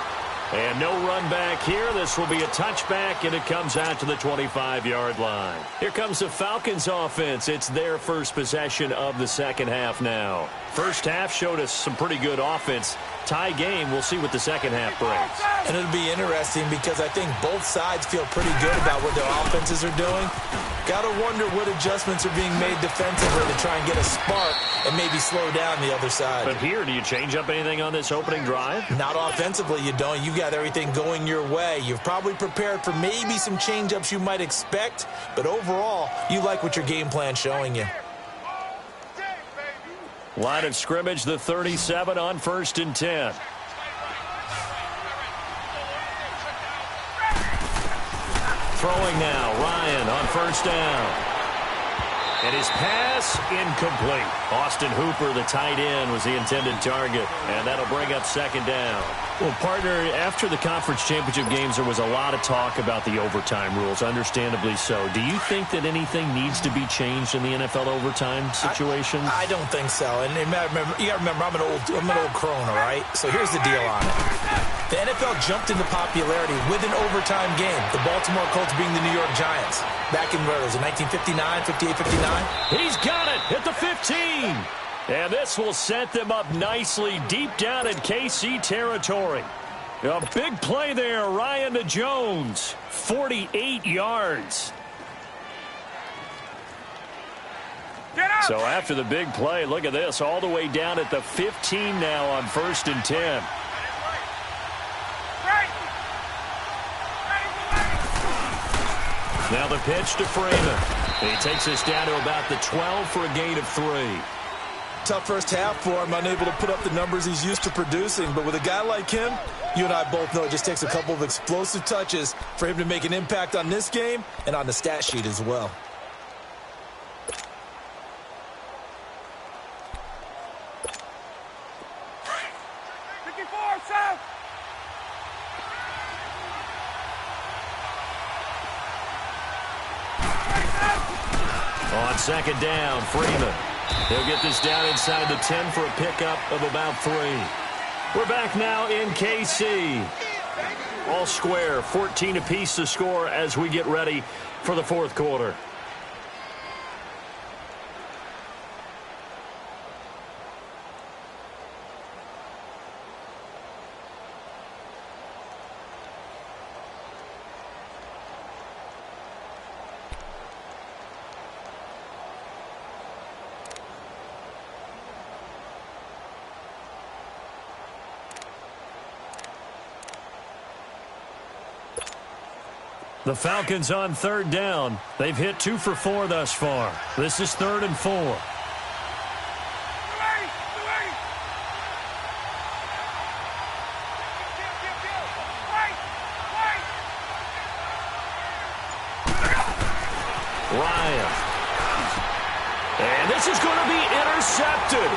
And no run back here. This will be a touchback, and it comes out to the 25-yard line. Here comes the Falcons offense. It's their first possession of the second half now. First half showed us some pretty good offense. Tie game. We'll see what the second half brings. And it'll be interesting because I think both sides feel pretty good about what their offenses are doing. Got to wonder what adjustments are being made defensively to try and get a spark and maybe slow down the other side. But here, do you change up anything on this opening drive? Not offensively, you don't. You've got everything going your way. You've probably prepared for maybe some change-ups you might expect, but overall, you like what your game plan's showing you. Line of scrimmage, the 37 on 1st and 10. Throwing now, Ryan on 1st down. And his pass incomplete. Austin Hooper, the tight end, was the intended target. And that'll bring up second down. Well, partner, after the conference championship games, there was a lot of talk about the overtime rules, understandably so. Do you think that anything needs to be changed in the NFL overtime situation? I don't think so. And you got to remember, I'm an old crone, all right? So here's the deal on it. The NFL jumped into popularity with an overtime game. The Baltimore Colts being the New York Giants. Back in, where was it, 1959, 58, 59? He's got it at the 15. And this will set them up nicely deep down in KC territory. A big play there, Ryan to Jones. 48 yards. So after the big play, look at this, all the way down at the 15 now on 1st and 10. Now the pitch to Freeman. He takes us down to about the 12 for a gain of 3. Tough first half for him, unable to put up the numbers he's used to producing. But with a guy like him, you and I both know it just takes a couple of explosive touches for him to make an impact on this game and on the stat sheet as well. On second down, Freeman. He'll get this down inside the 10 for a pickup of about 3. We're back now in KC. All square, 14 apiece to score as we get ready for the fourth quarter. The Falcons on third down. They've hit 2 for 4 thus far. This is 3rd and 4. Ryan. And this is going to be intercepted.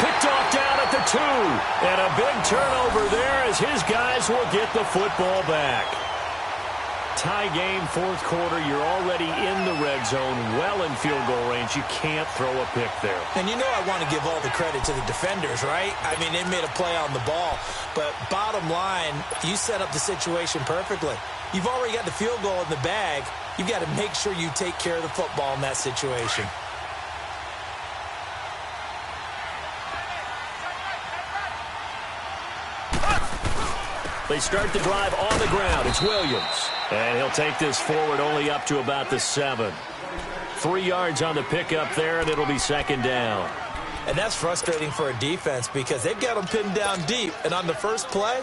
Picked off down at the 2. And a big turnover there as his guys will get the football back. Tie game, fourth quarter. You're already in the red zone, well in field goal range. You can't throw a pick there. And you know I want to give all the credit to the defenders, right? I mean, they made a play on the ball. But bottom line, you set up the situation perfectly. You've already got the field goal in the bag. You've got to make sure you take care of the football in that situation. They start the drive on the ground. It's Williams. And he'll take this forward only up to about the 7. 3 yards on the pickup there, and it'll be second down. And that's frustrating for a defense because they've got them pinned down deep. And on the first play,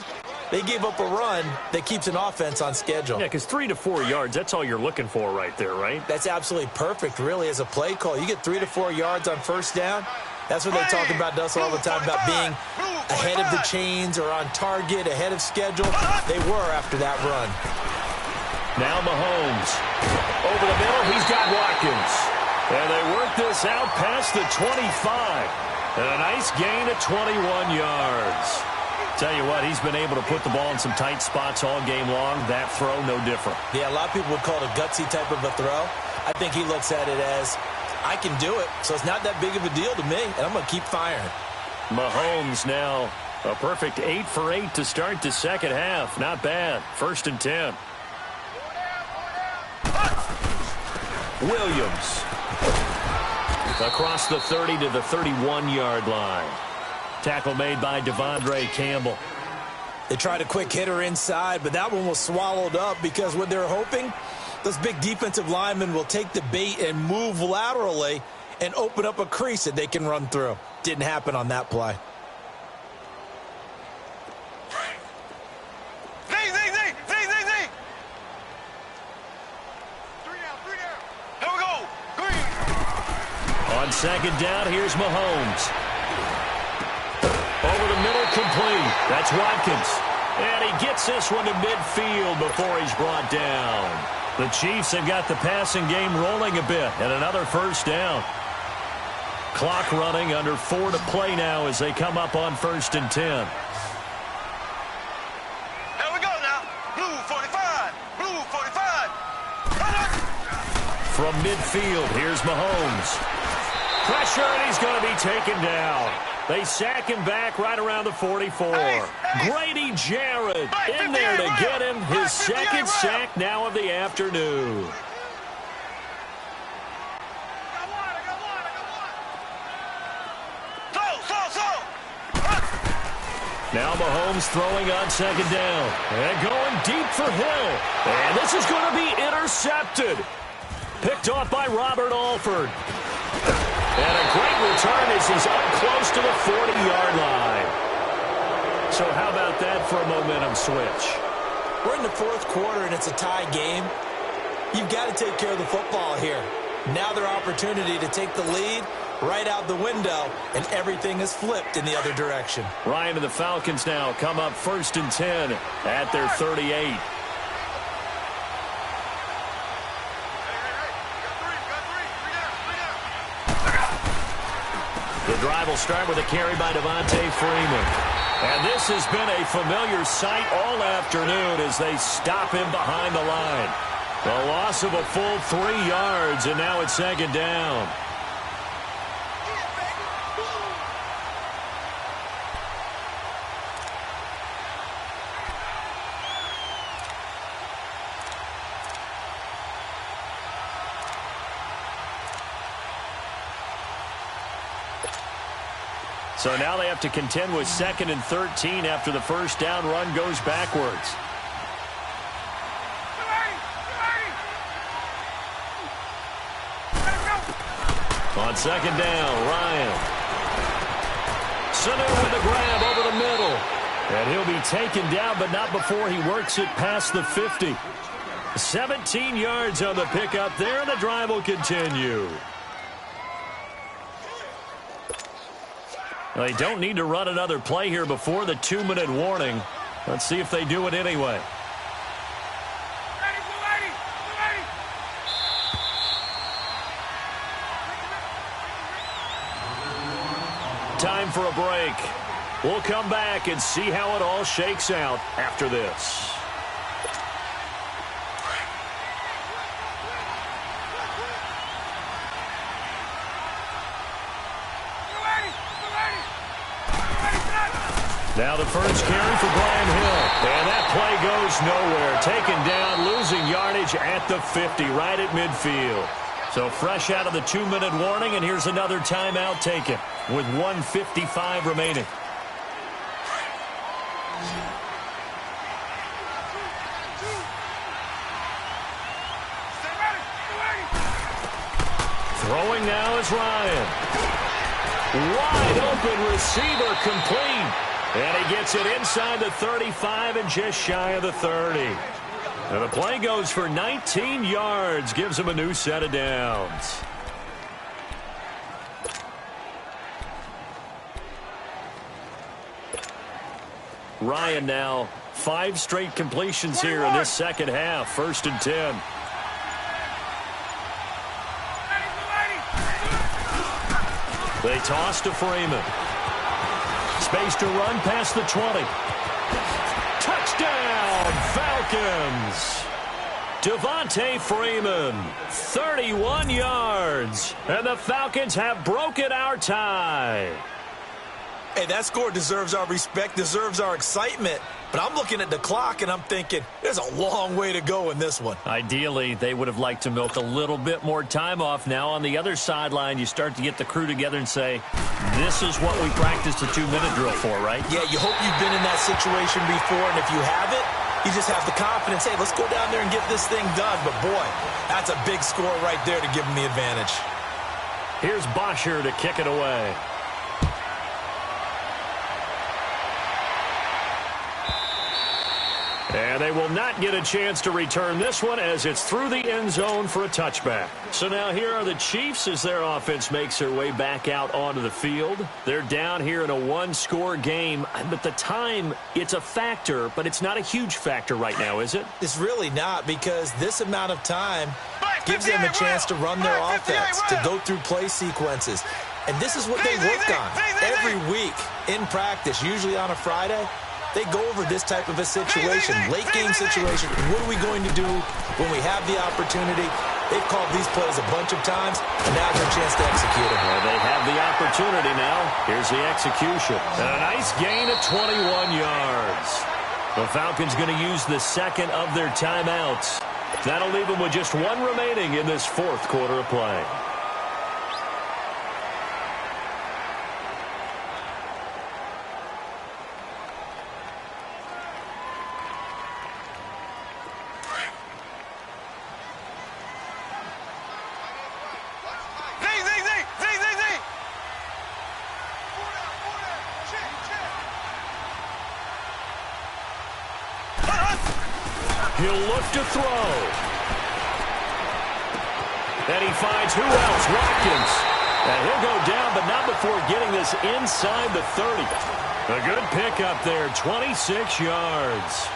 they gave up a run that keeps an offense on schedule. Yeah, because 3 to 4 yards, that's all you're looking for right there, right? That's absolutely perfect, really, as a play call. You get 3 to 4 yards on first down. That's what they talk about us all the time, about being ahead of the chains or on target, ahead of schedule. They were after that run. Now Mahomes. Over the middle, he's got Watkins. And they work this out past the 25. And a nice gain of 21 yards. Tell you what, he's been able to put the ball in some tight spots all game long. That throw, no different. Yeah, a lot of people would call it a gutsy type of a throw. I think he looks at it as, I can do it, so it's not that big of a deal to me, and I'm going to keep firing. Mahomes now a perfect 8 for 8 to start the second half. Not bad. 1st and 10. Williams. Across the 30 to the 31-yard line. Tackle made by Devondre Campbell. They tried a quick hitter inside, but that one was swallowed up because what they're hoping, those big defensive linemen will take the bait and move laterally and open up a crease that they can run through. Didn't happen on that play. On second down, here's Mahomes. Over the middle, complete. That's Watkins. And he gets this one to midfield before he's brought down. The Chiefs have got the passing game rolling a bit, and another first down. Clock running, under 4 to play now as they come up on 1st and 10. Here we go now. Blue 45. Blue 45. From midfield, here's Mahomes. Pressure, and he's going to be taken down. They sack him back right around the 44. Grady Jarrett in there to get him his second sack now of the afternoon. Now Mahomes throwing on 2nd down. And going deep for Hill. And this is going to be intercepted. Picked off by Robert Alford. And a great return as he's up close to the 40-yard line. So how about that for a momentum switch? We're in the 4th quarter, and it's a tie game. You've got to take care of the football here. Now their opportunity to take the lead right out the window, and everything is flipped in the other direction. Ryan and the Falcons now come up 1st and 10 at their 38. The drive will start with a carry by Devontae Freeman. And this has been a familiar sight all afternoon as they stop him behind the line. The loss of a full 3 yards, and now it's 2nd down. So now they have to contend with 2nd and 13 after the first down run goes backwards. On 2nd down, Ryan. Sanu with the grab over the middle. And he'll be taken down, but not before he works it past the 50. 17 yards on the pickup there, and the drive will continue. They don't need to run another play here before the 2-minute warning. Let's see if they do it anyway. Time for a break. We'll come back and see how it all shakes out after this. Now the first carry for Brian Hill. And that play goes nowhere. Taken down, losing yardage at the 50, right at midfield. So fresh out of the 2-minute warning, and here's another timeout taken with 1:55 remaining. Throwing now is Ryan. Wide open receiver complete. And he gets it inside the 35 and just shy of the 30. And the play goes for 19 yards, gives him a new set of downs. Ryan now 5 straight completions here in this second half. 1st and 10. They toss to Freeman. Space to run past the 20. Touchdown, Falcons. Devontae Freeman, 31 yards. And the Falcons have broken our tie. Hey, that score deserves our respect, deserves our excitement. But I'm looking at the clock, and I'm thinking, there's a long way to go in this one. Ideally, they would have liked to milk a little bit more time off. Now, on the other sideline, you start to get the crew together and say, this is what we practiced a 2-minute drill for, right? Yeah, you hope you've been in that situation before, and if you haven't, you just have the confidence, hey, let's go down there and get this thing done. But, boy, that's a big score right there to give them the advantage. Here's Bosher to kick it away. And they will not get a chance to return this one as it's through the end zone for a touchback. So now here are the Chiefs as their offense makes their way back out onto the field. They're down here in a one-score game, but the time, it's a factor, but it's not a huge factor right now, is it? It's really not, because this amount of time gives them a chance to run their offense, to go through play sequences. And this is what they worked on every week in practice, usually on a Friday. They go over this type of a situation, late-game situation. What are we going to do when we have the opportunity? They've called these plays a bunch of times, and now's their chance to execute them. Well, they have the opportunity now. Here's the execution. And a nice gain of 21 yards. The Falcons going to use the second of their timeouts. That'll leave them with just one remaining in this fourth quarter of play. He'll look to throw. And he finds who else? Watkins. And he'll go down, but not before getting this inside the 30. A good pickup there, 26 yards.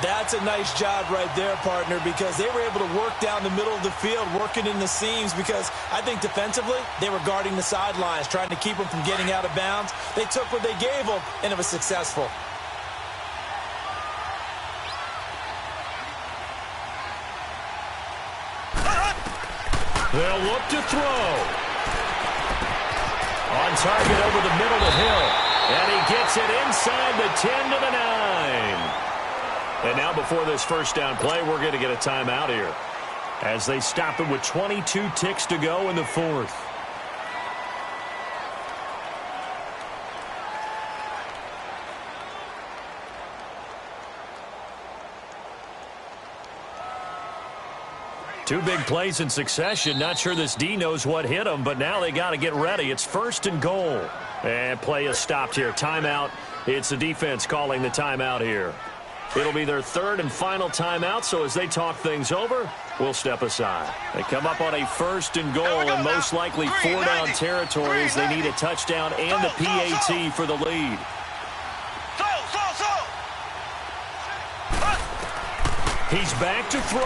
That's a nice job right there, partner, because they were able to work down the middle of the field, working in the seams, because I think defensively they were guarding the sidelines, trying to keep them from getting out of bounds. They took what they gave them, and it was successful. They'll look to throw. On target over the middle to Hill. And he gets it inside the 10 to the 9. And now before this first down play, we're going to get a timeout here as they stop it with 22 ticks to go in the fourth. Two big plays in succession. Not sure this D knows what hit him, but now they got to get ready. It's first and goal. And play is stopped here. Timeout. It's the defense calling the timeout here. It'll be their third and final timeout, so as they talk things over, we'll step aside. They come up on a first and goal and most likely four-down territory as they need a touchdown and the PAT for the lead. He's back to throw.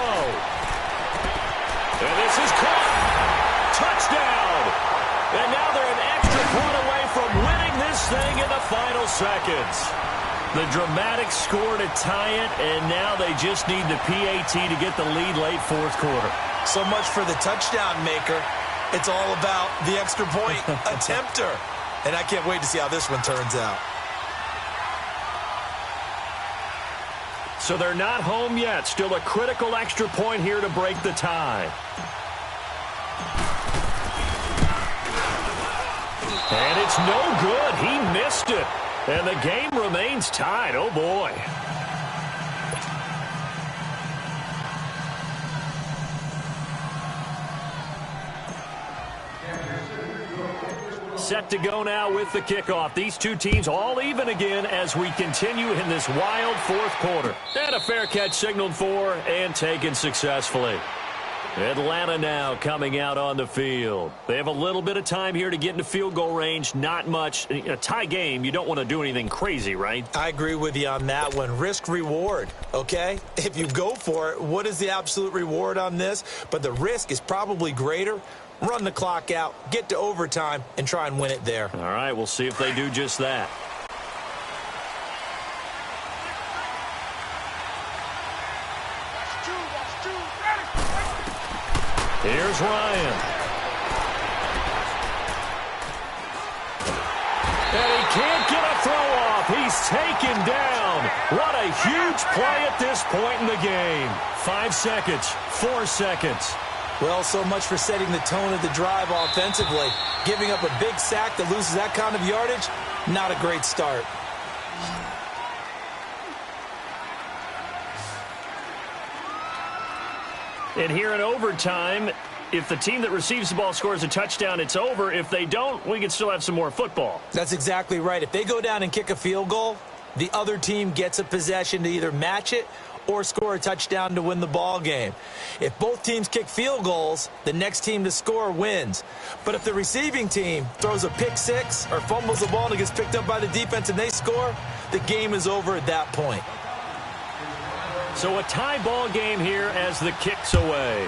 And this is caught. Touchdown. And now they're an extra point away from winning this thing in the final seconds. The dramatic score to tie it, and now they just need the PAT to get the lead late fourth quarter. So much for the touchdown maker. It's all about the extra point attempter. And I can't wait to see how this one turns out. So they're not home yet. Still a critical extra point here to break the tie. And it's no good. He missed it. And the game remains tied. Oh, boy. Set to go now with the kickoff. These two teams all even again as we continue in this wild fourth quarter. And a fair catch signaled for and taken successfully. Atlanta now coming out on the field. They have a little bit of time here to get into field goal range. Not much. A tie game, you don't want to do anything crazy, right? I agree with you on that one. Risk-reward, okay? If you go for it, what is the absolute reward on this? But the risk is probably greater. Run the clock out, get to overtime, and try and win it there. All right, we'll see if they do just that. Here's Ryan. And he can't get a throw off. He's taken down. What a huge play at this point in the game. 5 seconds, 4 seconds. Well, so much for setting the tone of the drive offensively. Giving up a big sack that loses that kind of yardage, not a great start. And here in overtime, if the team that receives the ball scores a touchdown, it's over. If they don't, we can still have some more football. That's exactly right. If they go down and kick a field goal, the other team gets a possession to either match it or score a touchdown to win the ball game. If both teams kick field goals, the next team to score wins. But if the receiving team throws a pick six or fumbles the ball and it gets picked up by the defense and they score, the game is over at that point. So a tie ball game here as the kick's away.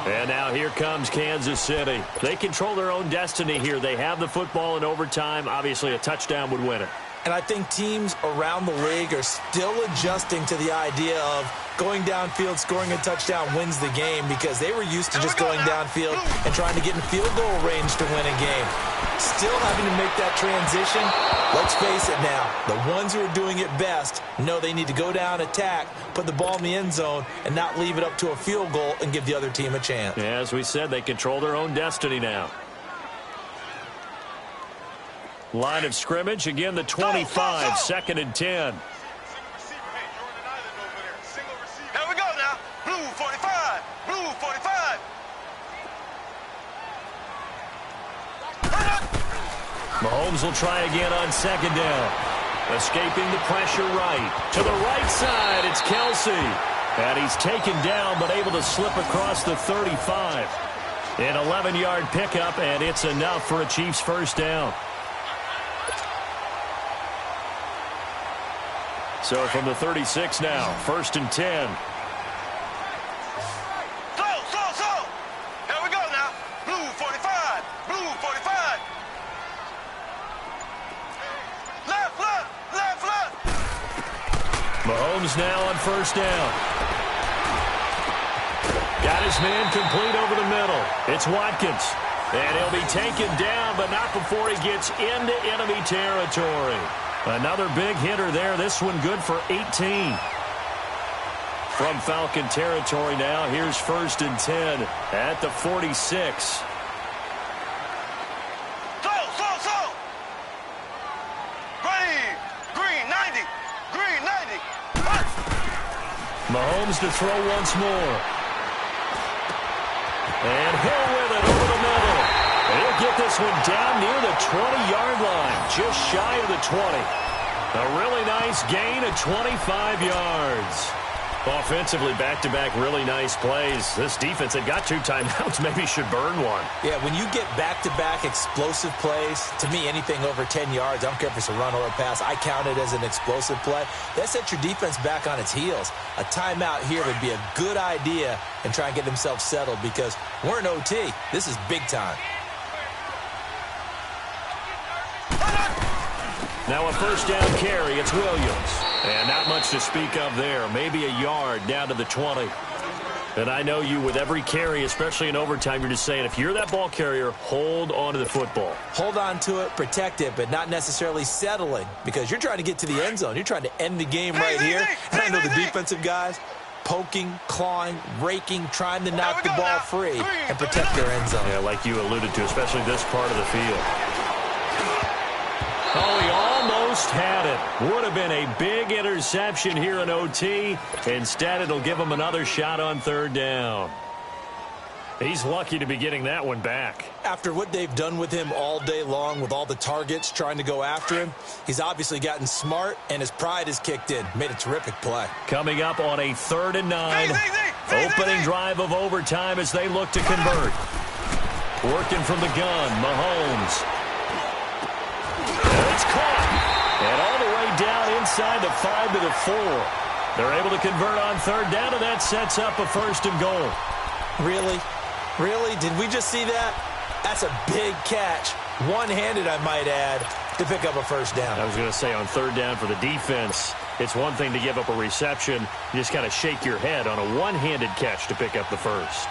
And now here comes Kansas City. They control their own destiny here. They have the football in overtime. Obviously, a touchdown would win it. And I think teams around the league are still adjusting to the idea of going downfield, scoring a touchdown wins the game, because they were used to just going downfield and trying to get in field goal range to win a game. Still having to make that transition. Let's face it now, the ones who are doing it best know they need to go down, attack, put the ball in the end zone, and not leave it up to a field goal and give the other team a chance. Yeah, as we said, they control their own destiny now. Line of scrimmage, again the 25, 2nd and 10. Here we go now. Blue 45. Blue 45. Mahomes will try again on 2nd down. Escaping the pressure right. To the right side, it's Kelsey. And he's taken down, but able to slip across the 35. An 11-yard pickup, and it's enough for a Chiefs first down. So from the 36 now, 1st and 10. Slow. Here we go now. Blue 45. Blue 45. Left. Mahomes now on 1st down. Got his man complete over the middle. It's Watkins. And he'll be taken down, but not before he gets into enemy territory. Another big hitter there. This one good for 18. From Falcon territory now, here's 1st and 10 at the 46. Slow. Green 90. Mahomes to throw once more. And Hill with it over the middle. He'll get this one down near the 20-yard line, just shy of the 20. A really nice gain of 25 yards. Offensively, back-to-back really nice plays. This defense had got 2 timeouts, maybe should burn one. Yeah, when you get back-to-back explosive plays, to me, anything over 10 yards, I don't care if it's a run or a pass, I count it as an explosive play. That sets your defense back on its heels. A timeout here would be a good idea and try and get themselves settled, because we're in OT. This is big time. Now a 1st down carry, it's Williams. And not much to speak of there. Maybe a yard down to the 20. And I know you, with every carry, especially in overtime, you're just saying, if you're that ball carrier, hold on to the football. Hold on to it, protect it, but not necessarily settling, because you're trying to get to the end zone. You're trying to end the game right here. And I know the defensive guys poking, clawing, raking, trying to knock the ball free and protect their end zone. Yeah, like you alluded to, especially this part of the field. Oh, he almost had it. Would have been a big interception here in OT. Instead, it'll give him another shot on 3rd down. He's lucky to be getting that one back. After what they've done with him all day long, with all the targets trying to go after him, he's obviously gotten smart, and his pride has kicked in. Made a terrific play. Coming up on a 3rd and 9. Opening drive of overtime as they look to convert. Working from the gun, Mahomes. It's caught. And all the way down inside the 5 to the 4. They're able to convert on 3rd down, and that sets up a 1st and goal. Really? Really? Did we just see that? That's a big catch. One-handed, I might add, to pick up a 1st down. I was going to say, on 3rd down for the defense, it's one thing to give up a reception. You just kind of shake your head on a one-handed catch to pick up the 1st.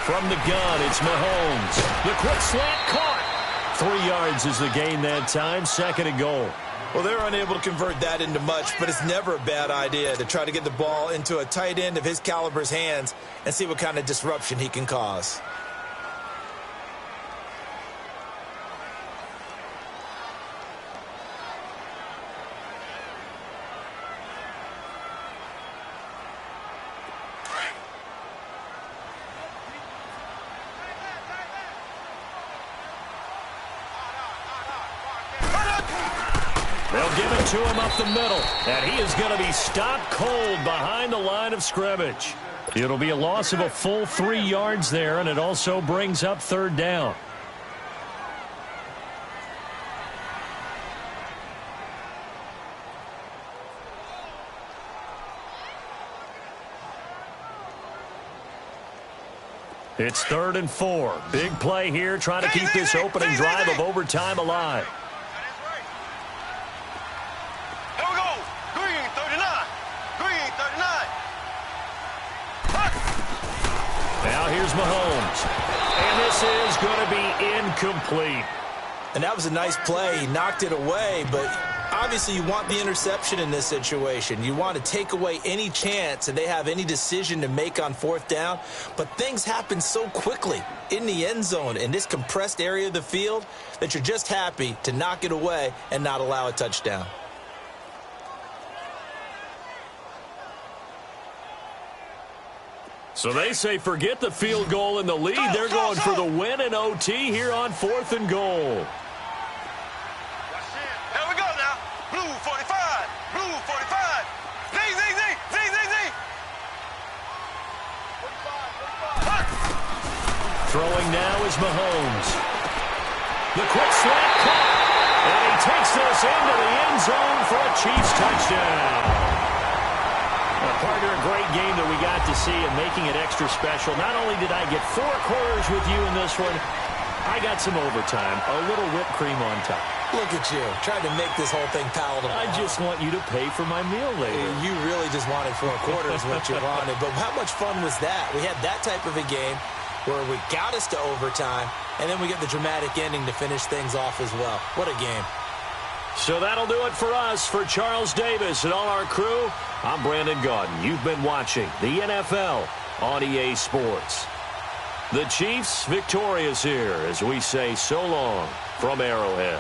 From the gun, it's Mahomes. The quick slant caught. 3 yards is the gain that time, 2nd and goal. Well, they're unable to convert that into much, but it's never a bad idea to try to get the ball into a tight end of his caliber's hands and see what kind of disruption he can cause. They'll give it to him up the middle, and he is going to be stopped cold behind the line of scrimmage. It'll be a loss of a full 3 yards there, and it also brings up 3rd down. It's 3rd and 4. Big play here, trying to keep this opening drive of overtime alive. Now here's Mahomes. And this is going to be incomplete. And that was a nice play. He knocked it away, but obviously you want the interception in this situation. You want to take away any chance that they have any decision to make on 4th down. But things happen so quickly in the end zone in this compressed area of the field that you're just happy to knock it away and not allow a touchdown. So they say forget the field goal and the lead. They're going for the win in OT here on 4th and goal. Here we go now. Blue 45. Blue 45. Z. Throwing now is Mahomes. The quick slant caught. And he takes this into the end zone for a Chiefs touchdown. Partner, a great game that we got to see and making it extra special. Not only did I get 4 quarters with you in this one, I got some overtime, a little whipped cream on top. Look at you, trying to make this whole thing palatable. I just want you to pay for my meal later. You really just wanted 4 quarters what you wanted. But how much fun was that? We had that type of a game where we got us to overtime, and then we get the dramatic ending to finish things off as well. What a game. So that'll do it for us. For Charles Davis and all our crew, I'm Brandon Gaudin. You've been watching the NFL on EA Sports. The Chiefs victorious here as we say so long from Arrowhead.